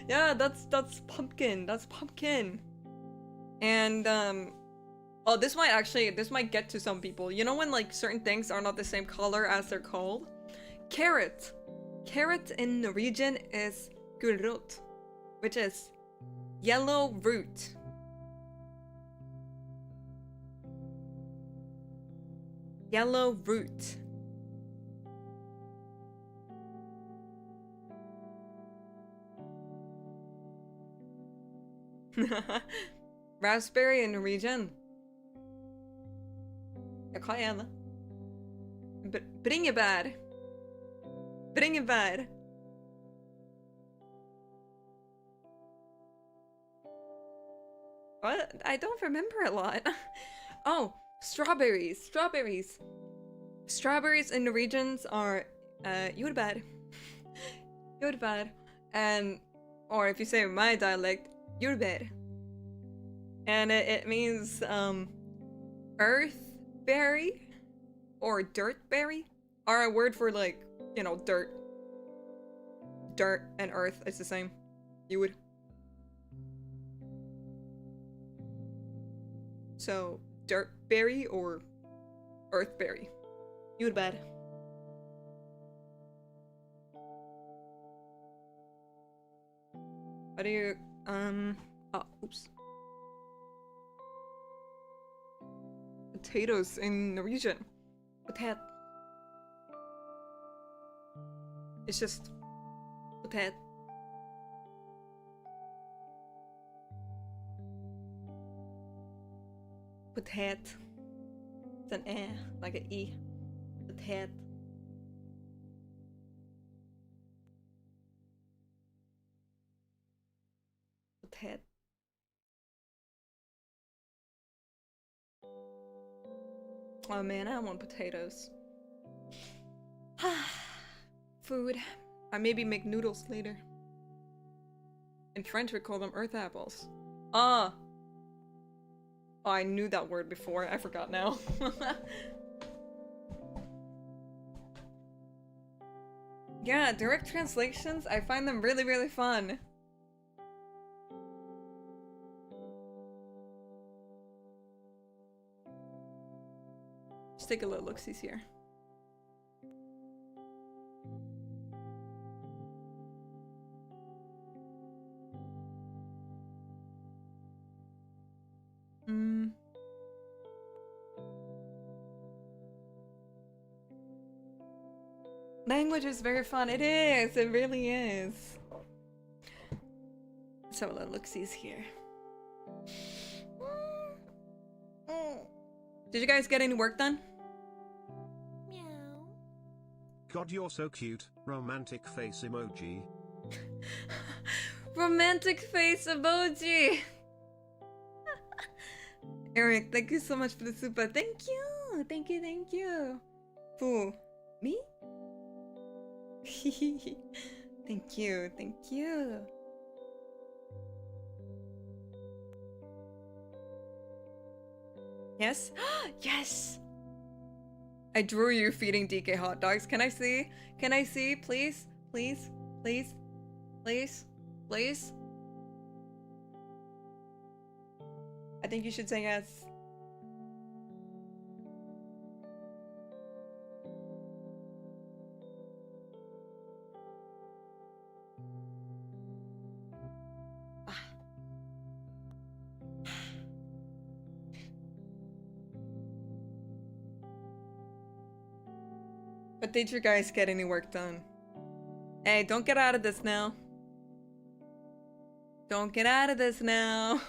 Yeah, that's pumpkin. That's pumpkin. And oh, this might get to some people. You know when like certain things are not the same color as they're called? Carrot. Carrot in Norwegian is gulrot, which is yellow root. Yellow root. Raspberry in Norwegian. Jag kan gärna. Bringebär. Bringebär. What? I don't remember a lot. Oh, strawberries. Strawberries. Strawberries in Norwegians are jordbär. Jordbär. And, or if you say my dialect, jordbär. And it means earth berry or dirt berry are a word for like, you know, dirt. Dirt and earth is the same. You would. So dirt berry or earth berry. You would bet. What do you oh, oops. Potatoes in Norwegian. Potat. It's just potat. Potat. It's an eh, like an e. Potat. Potat. Oh man, I want potatoes. Food. I maybe make noodles later. In French we call them earth apples. Ah! Oh, I knew that word before. I forgot now. Yeah, direct translations, I find them really, really fun. Let's take a little look-sees here. Language is very fun. It is. It really is. Let's have a little look-sees here. Did you guys get any work done? Meow. God, you're so cute. Romantic face emoji. Romantic face emoji. Eric, thank you so much for the super. Thank you. Thank you. Thank you. Who? Me? Thank you. Thank you. Yes? Yes! I drew you feeding DK hot dogs. Can I see? Can I see? Please? Please? Please? Please? Please? I think you should say yes. But did you guys get any work done? Hey, don't get out of this now. Don't get out of this now.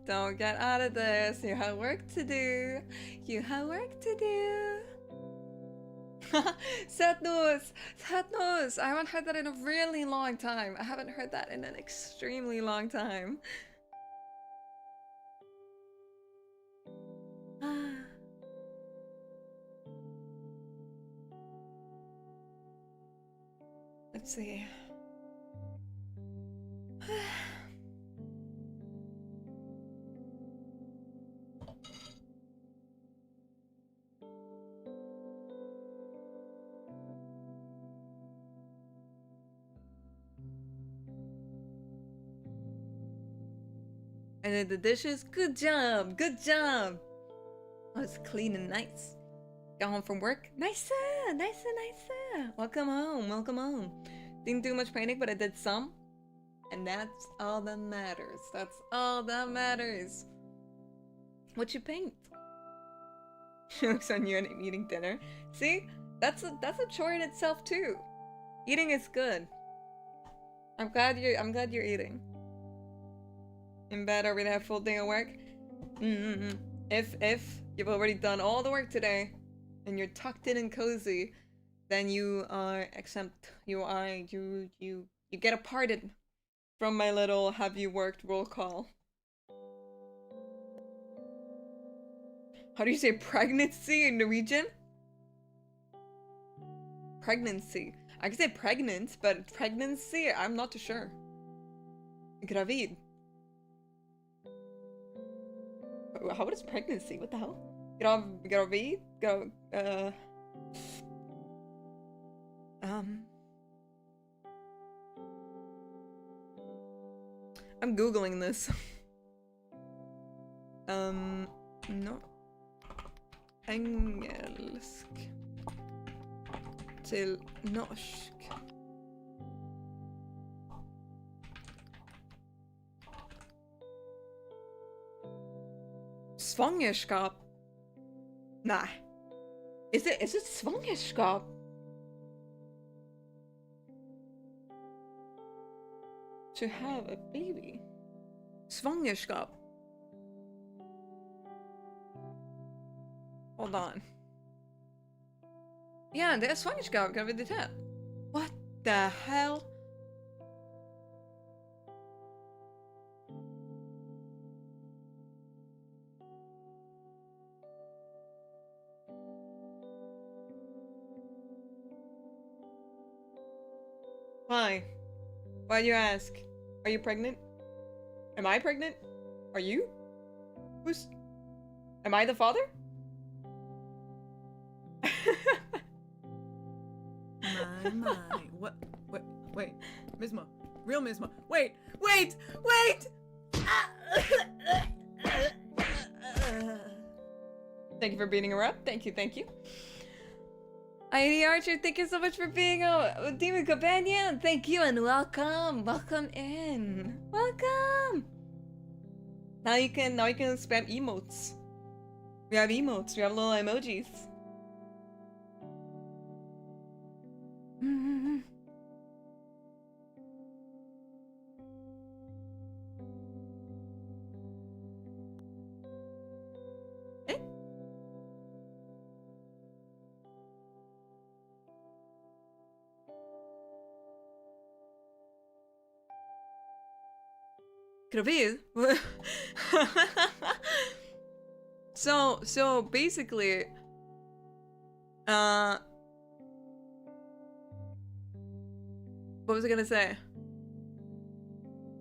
Don't get out of this. You have work to do. You have work to do. Sad news. Sad news. I haven't heard that in a really long time. I haven't heard that in an extremely long time. Let's see. I did the dishes. Good job. Good job. Oh, it's clean and nice. Got home from work. Nice, nice, nice. Welcome home. Welcome home. Didn't do much painting, but I did some. And that's all that matters. That's all that matters. What you paint? She looks on you and eating dinner. See? That's a chore in itself too. Eating is good. I'm glad you're eating. In bed, are we gonna have a full day of work? If you've already done all the work today and you're tucked in and cozy, then you are exempt. You get a pardon from my little have you worked roll call. How do you say pregnancy in Norwegian? Pregnancy. I can say pregnant, but pregnancy, I'm not too sure. Gravid. How is pregnancy? What the hell? Gravid? I'm googling this. No. Engelsk till norsk. Svangerskap? Nah. Is it svangerskap? To have a baby? Svangerskap. Hold on. Ja, det är svangerskap, graviditet. What the hell? Why? Why do you ask? Are you pregnant? Am I pregnant? Are you? Am I the father? My. What? Wait. Misma. Real Misma. Wait! Thank you for beating her up. Thank you. ID Archer, thank you so much for being a Demon Companion. Thank you and welcome. Welcome in. Welcome. Now you can spam emotes. We have emotes. We have little emojis. Hey. Gravid? So basically, what was I gonna say?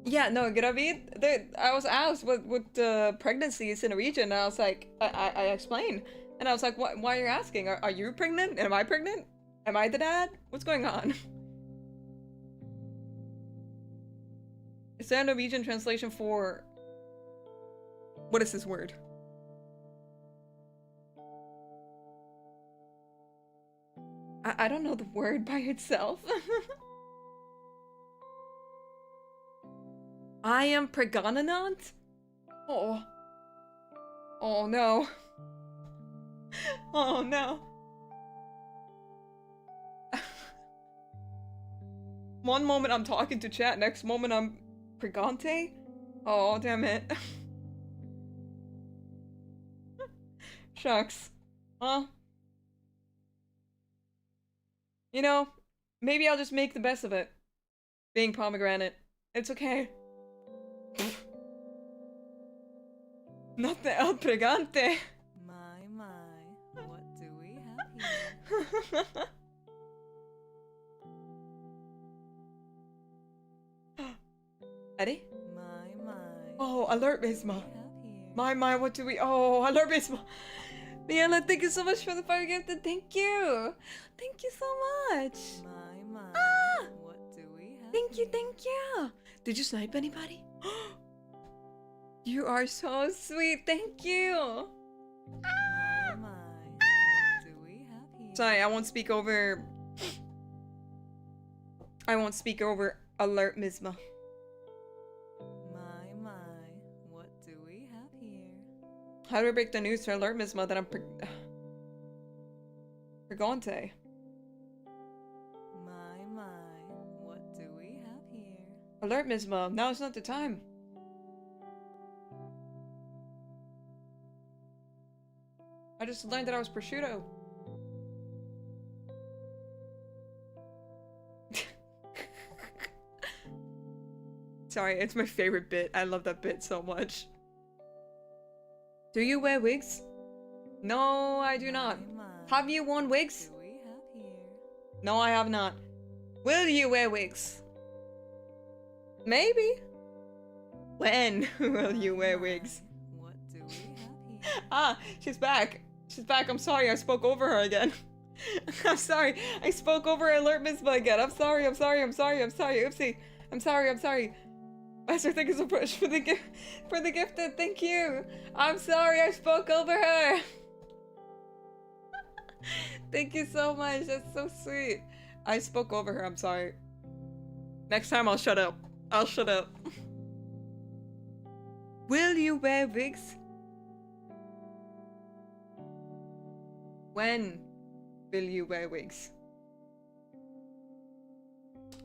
Yeah, no, gravid. I was asked what pregnancy is in Norwegian, and I was like, I explained, and I was like, why are you asking? Are you pregnant? Am I pregnant? Am I the dad? What's going on? Is there a Norwegian translation for what is this word? I don't know the word by itself. I am pregnant? Oh. Oh no. Oh no. One moment I'm talking to chat, next moment I'm pregante? Oh, damn it. Shucks. Well. You know, maybe I'll just make the best of it. Being pomegranate. It's okay. Not the El Pregante. My, what do we have here? Eddie? My. Oh, alert What do Misma. we have here? My, what do we? Oh, alert Misma. Miela, thank you so much for the fire gift. Thank you. Thank you so much. My, Ah! what do we have Thank you, here? thank you. Did you snipe anybody? You are so sweet. Thank you. My, what do we have here? Sorry, I won't speak over. I won't speak over alert Misma. My, what do we have here? How do I break the news to alert Misma that I'm Pregante? My, what do we have here? Alert Misma, now is not the time. I just learned that I was prosciutto. Sorry, it's my favorite bit. I love that bit so much. Do you wear wigs? No, I do not. My, Have you worn wigs? what do we have here? No, I have not. Will you wear wigs? Maybe. When will you wear wigs? What do we have here? Ah, she's back. She's back. I'm sorry, I spoke over her again. I'm sorry. I spoke over Alert Misma again. I'm sorry. Oopsie. I'm sorry. Master, thank you so much for the gifted. Thank you. I'm sorry, I spoke over her. Thank you so much. That's so sweet. I spoke over her. I'm sorry. Next time I'll shut up. I'll shut up. Will you wear wigs? When will you wear wigs?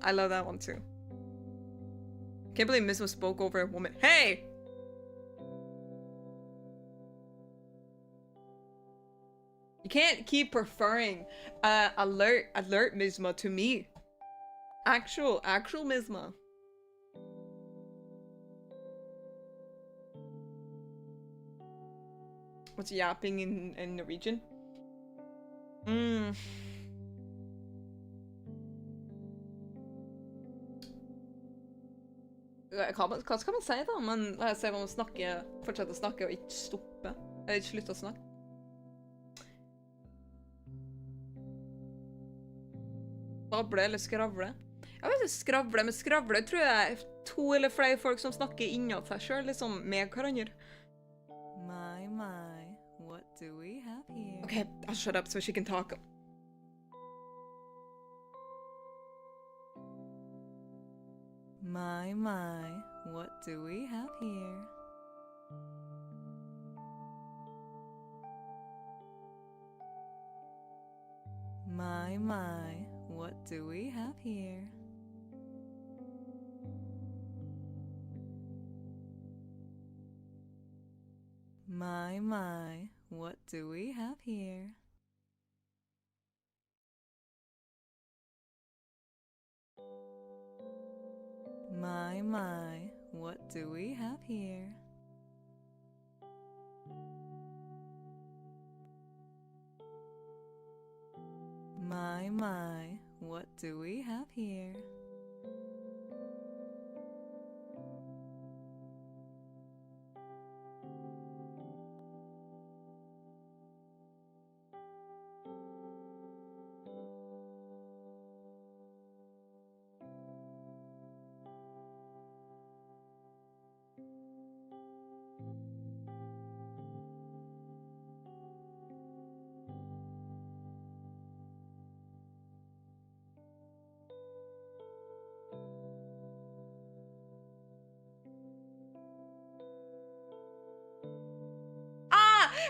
I love that one too. Can't believe Misma spoke over a woman. Hey! You can't keep preferring alert Misma to me. Actual Misma. What's yapping in Norwegian? Hva skal man si da? La oss se om man fortsetter å snakke og ikke stoppe. Eller ikke slutte å snakke. Bable eller skravle? Jeg vet ikke, skravle, men skravle tror jeg er to eller flere folk som snakker innad seg selv, liksom med hverandre. My, what do we have here? Okay, I'll shut up so she can talk. My, what do we have here? My, what do we have here? My, what do we have here? My, what do we have here? My, what do we have here?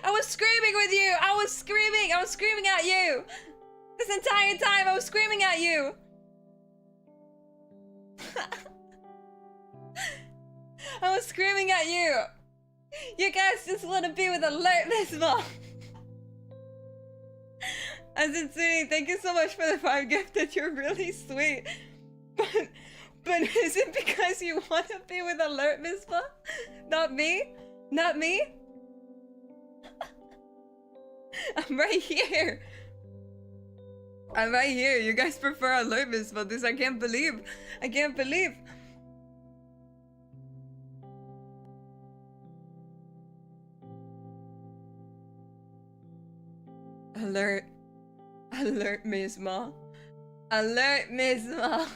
I was screaming with you. I was screaming at you. This entire time I was screaming at you. I was screaming at you. You guys just want to be with alert Misma. As in, Suni, thank you so much for the 5 gifted. You're really sweet. But is it because you want to be with alert Misma? Not me? Not me? I'm right here. I'm right here. You guys prefer alert Misma. This I can't believe. I can't believe. Alert. Alert Misma. Alert Misma.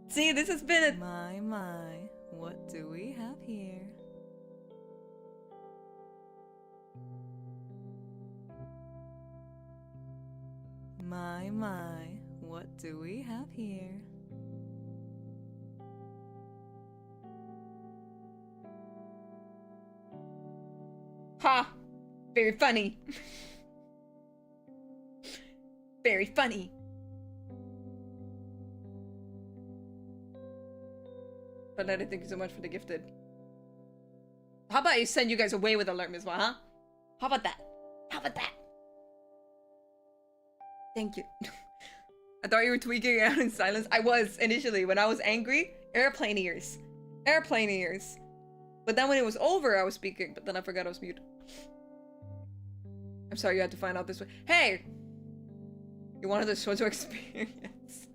See, this has been a... My, what do we have here? My, what do we have here? Ha! Very funny. Very funny. But thank you so much for the gifted. How about I send you guys away with alert Misma, huh? How about that? How about that? Thank you. I thought you were tweaking out in silence. I was initially when I was angry. Airplane ears. Airplane ears. But then when it was over, I was speaking. But then I forgot I was mute. I'm sorry you had to find out this way. Hey! You wanted the shoujo experience.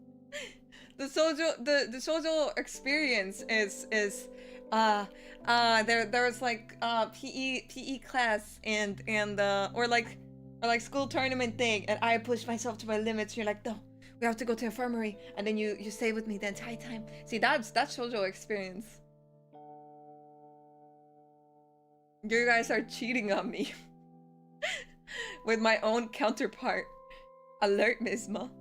The shoujo experience is there's like PE class and or like school tournament thing, and I pushed myself to my limits. You're like, no, we have to go to infirmary, and then you stay with me the entire time. See, that's shoujo experience. You guys are cheating on me with my own counterpart. Alert Misma.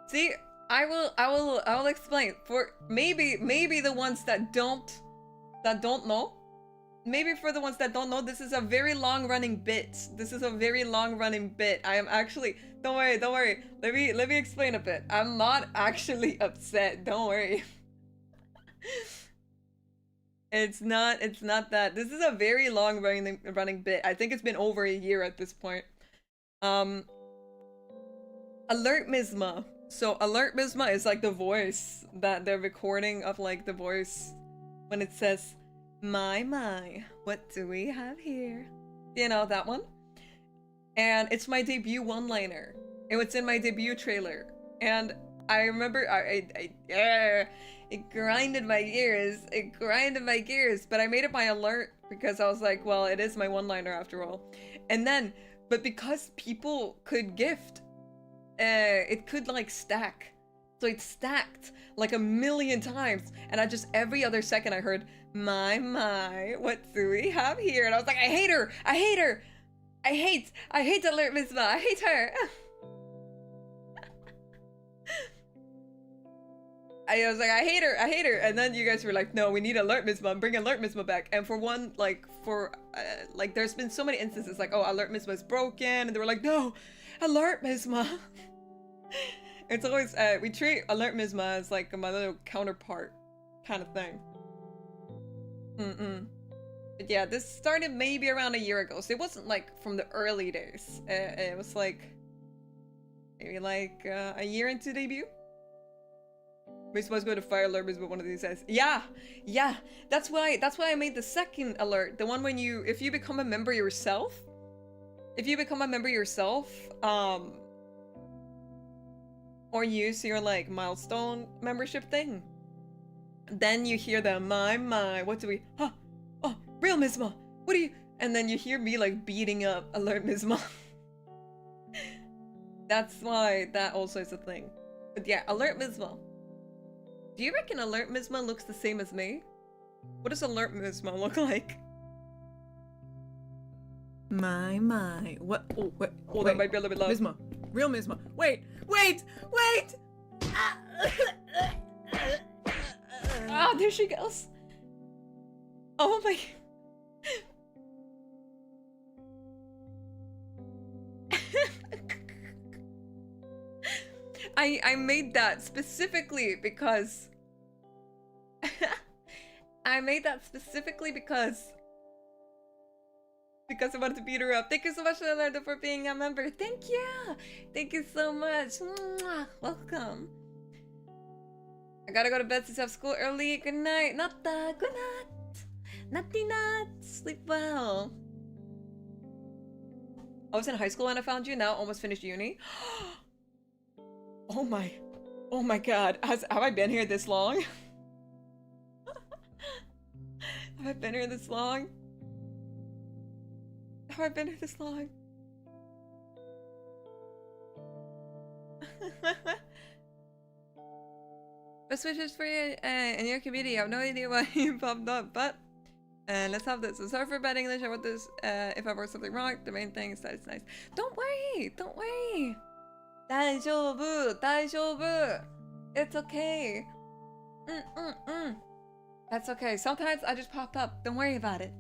See, I will explain. For maybe the ones that don't know. Maybe for the ones that don't know, this is a very long-running bit. This is a very long-running bit. I am actually... Don't worry. Let me explain a bit. I'm not actually upset. Don't worry. It's not that. This is a very long-running bit. I think it's been over a year at this point. Alert Misma. So alert Misma is like the voice that they're recording of like the voice when it says, my, what do we have here? You know, that one? And it's my debut one-liner. It was in my debut trailer. And I remember it grinded my gears. It grinded my gears. But I made it my alert because I was like, well, it is my one-liner after all. And then, but because people could gift, it could like stack. So it stacked like 1,000,000 times. And I just, every other second I heard, my, what do we have here? And I was like, I hate her. I hate Alert Misma. I hate her. I was like, I hate her. And then you guys were like, no, we need Alert Misma. Bring Alert Misma back. And for one, like, there's been so many instances like, oh, Alert Misma is broken. And they were like, no, Alert Misma. It's always, we treat Alert Misma as like my little counterpart kind of thing. But yeah, this started maybe around a year ago. So it wasn't like from the early days. It was like, maybe like a year into debut. Misma's going to fire Alert Misma one of these days. Yeah, that's why I made the second alert. The one when if you become a member yourself, or use your like milestone membership thing, then you hear the my, what do we, oh, real Misma, what do you, and then you hear me like beating up Alert Misma. That's why that also is a thing. But yeah, Alert Misma. Do you reckon Alert Misma looks the same as me? What does Alert Misma look like? My, what? Oh, wait. Oh, that might be a little bit loud. Misma. Real Misma. Wait! Ah, there she goes. Oh my. I made that specifically because I made that specifically because I wanted to beat her up. Thank you so much, Leonardo, for being a member. Thank you. Thank you so much. Mwah. Welcome. I gotta go to bed since I have school early. Good night. Natta. Good night. Natty nut. Sleep well. I was in high school when I found you. Now almost finished uni. Oh my god. Have I been here this long? Have I been here this long? Have I been here this long? Best wishes for you and your community. I have no idea why you popped up, but let's have this. So sorry for bad English. I wrote this if I wrote something wrong. The main thing is that it's nice. Don't worry. Don't worry. 大丈夫. 大丈夫. It's okay. That's okay. Sometimes I just popped up. Don't worry about it.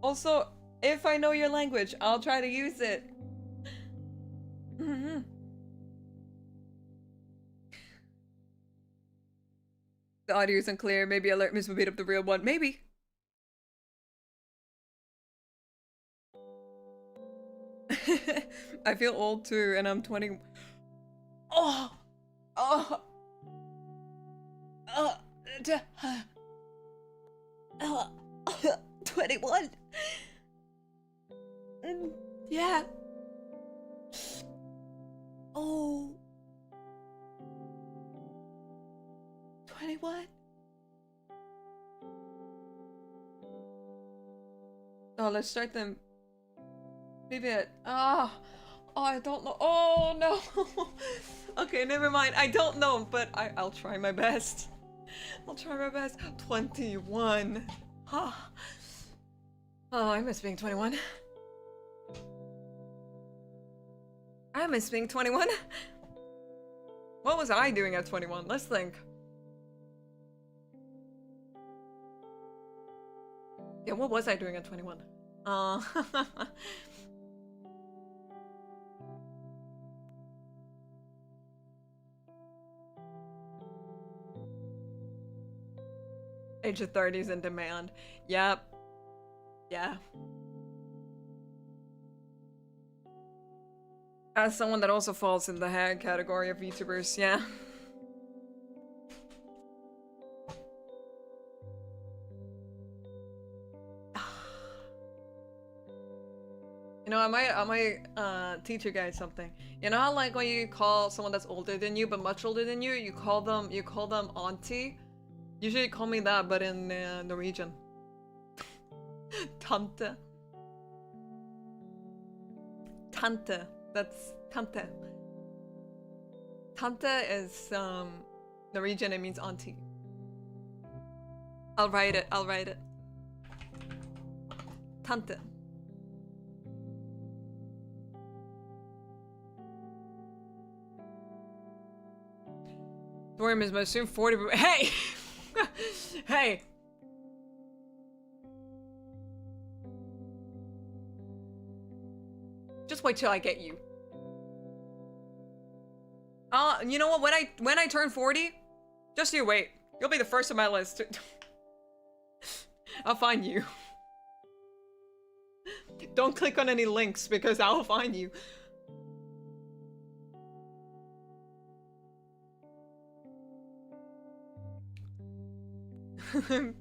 Also, if I know your language, I'll try to use it. The audio isn't clear. Maybe alert Misma beat up the real one. Maybe. I feel old too, and I'm 20. Oh! Oh! 21. Yeah. Oh. 21. Oh, let's start them. Maybe it. Oh, I don't know. Oh no. Okay, never mind. I don't know, but I'll try my best. I'll try my best. 21. Oh, I miss being 21. I miss being 21. What was I doing at 21? Let's think. Yeah, what was I doing at 21? Age of 30s in demand. Yep. Yeah. As someone that also falls in the hag category of VTubers, yeah. You know, I might teach you guys something. You know how like when you call someone that's older than you but much older than you, you call them auntie? Usually call me that, but in Norwegian. Tante. Tante. That's tante. Tante is Norwegian, it means auntie. I'll write it. Tante. Don't worry, Misma, soon 40. Hey! Hey! Just wait till I get you. You know what? When I turn 40, just you wait. You'll be the first on my list. I'll find you. Don't click on any links because I'll find you.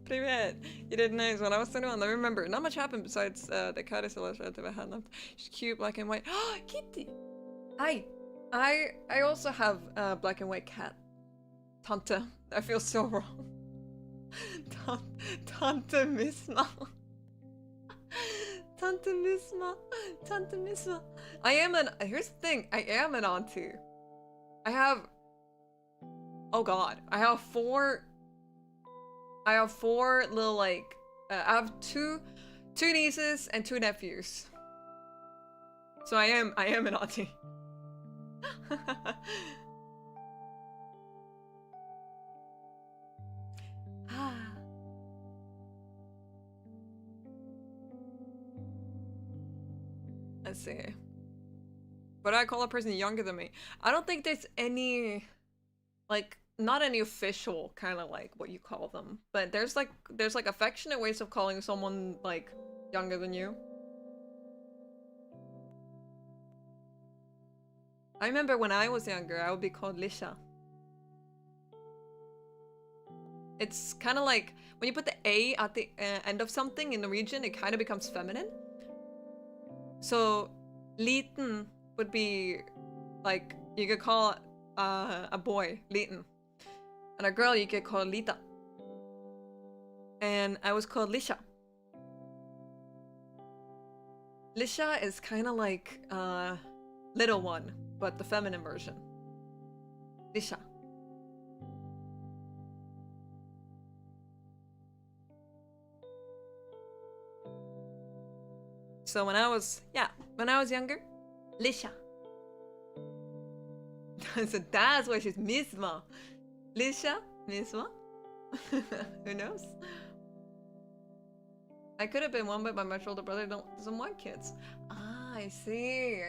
Привет. You did nice. When I was 21, I remember not much happened besides the cat is illustrative I had left. She's cute, black and white. Oh, Kitty. I also have a black and white cat. Tante. I feel so wrong. Tante Misma. Tante Misma. Tante Misma. Here's the thing. I am an auntie. I have... Oh god. I have four little like... I have two nieces and 2 nephews. So I am an auntie. Let's see. What do I call a person younger than me? I don't think there's any, like, not any official kind of like what you call them, but there's like affectionate ways of calling someone like younger than you. I remember when I was younger, I would be called Lisha. It's kind of like when you put the A at the end of something in Norwegian, it kind of becomes feminine. So, liten would be like, you could call a boy liten. And a girl you could call Lita. And I was called Lisha. Lisha is kind of like little one, but the feminine version. Lisha. So when I was younger, Lisha. So that's why she's Misma. Lisha? Misma? Who knows? I could have been one, but my much older brother doesn't want kids. Ah, I see.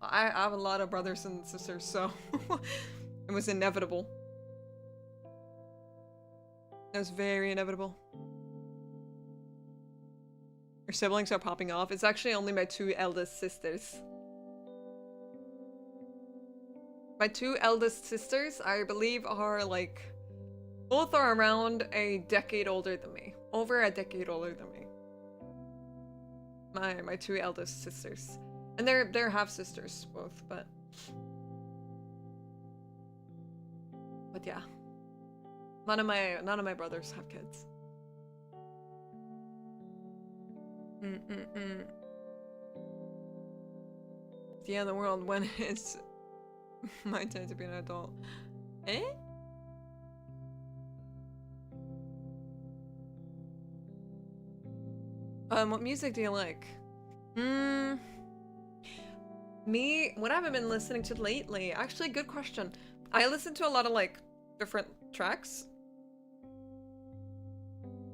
I have a lot of brothers and sisters, so it was inevitable. It was very inevitable. Your siblings are popping off. It's actually only my 2 eldest sisters. My 2 eldest sisters, I believe, are like, both are around a decade older than me. Over a decade older than me. My 2 eldest sisters. And they're half sisters both, but yeah. None of my brothers have kids. The other world when it's my time to be an adult. Eh? What music do you like? Me, what have I been listening to lately? Actually, good question. I listen to a lot of like different tracks.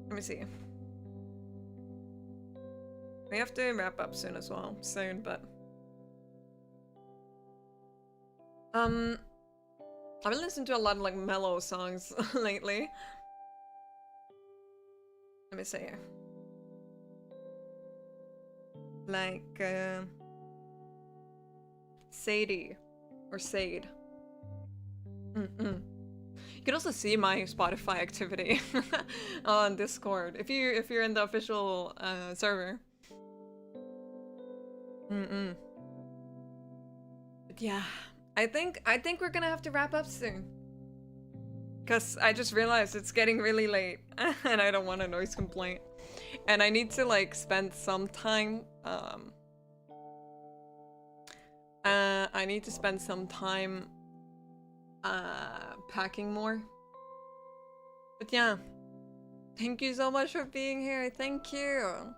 Let me see. We have to wrap up soon as well. Soon, but I've been listening to a lot of like mellow songs lately. Let me see here. Like Sadie or Sade. You can also see my Spotify activity on Discord if you're in the official server. But yeah, I think we're gonna have to wrap up soon. Cause I just realized it's getting really late and I don't want a noise complaint. And I need to like spend some time I need to spend some time packing more. But yeah, thank you so much for being here. Thank you.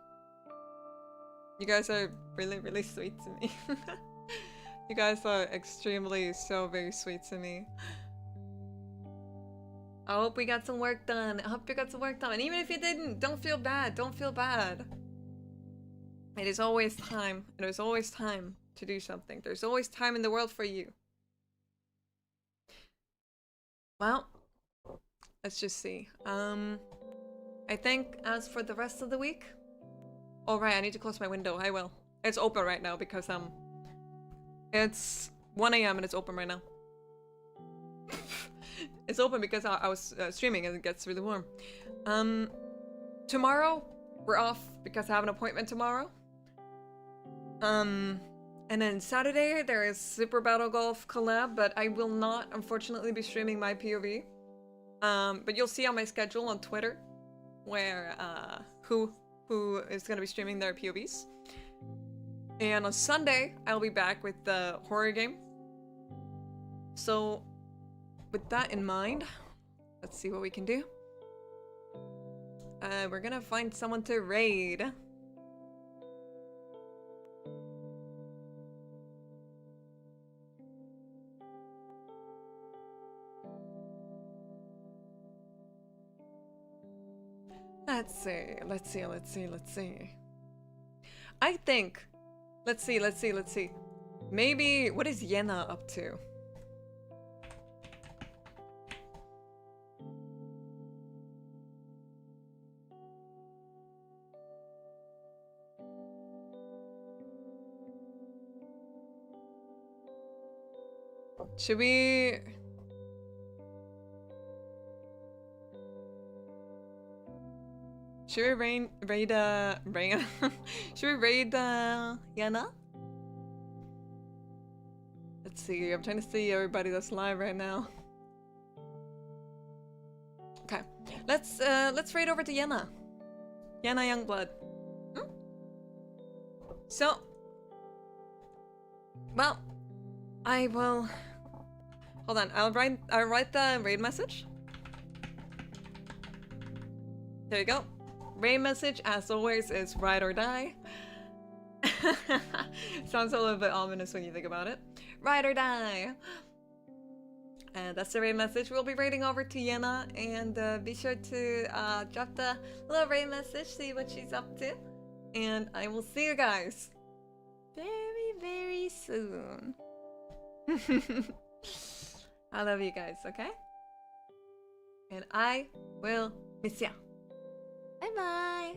You guys are really, really sweet to me. You guys are extremely so very sweet to me. I hope we got some work done. I hope you got some work done. And even if you didn't, don't feel bad. Don't feel bad. It is always time. There's always time to do something. There's always time in the world for you. Well, let's just see. I think as for the rest of the week. Oh right, I need to close my window. I will. It's open right now because it's 1 AM and it's open right now. It's open because I was streaming and it gets really warm. Tomorrow we're off because I have an appointment tomorrow. And then Saturday there is Super Battle Golf collab, but I will not unfortunately be streaming my POV. But you'll see on my schedule on Twitter where who is gonna be streaming their POVs. And on Sunday I'll be back with the horror game. So with that in mind, let's see what we can do. We're gonna find someone to raid. Let's see. I think, let's see. Maybe, what is Yena up to? Should we... Should we raid should we raid Yana? Let's see, I'm trying to see everybody that's live right now. Okay. Let's raid over to Yana. Yana Youngblood. Hmm? So, well, I will hold on, I'll write the raid message. There you go. Raid message, as always, is ride or die. Sounds a little bit ominous when you think about it. Ride or die. And that's the raid message. We'll be raiding over to Yena, and be sure to drop the little raid message, see what she's up to. And I will see you guys very, very soon. I love you guys, okay? And I will miss ya. Bye bye.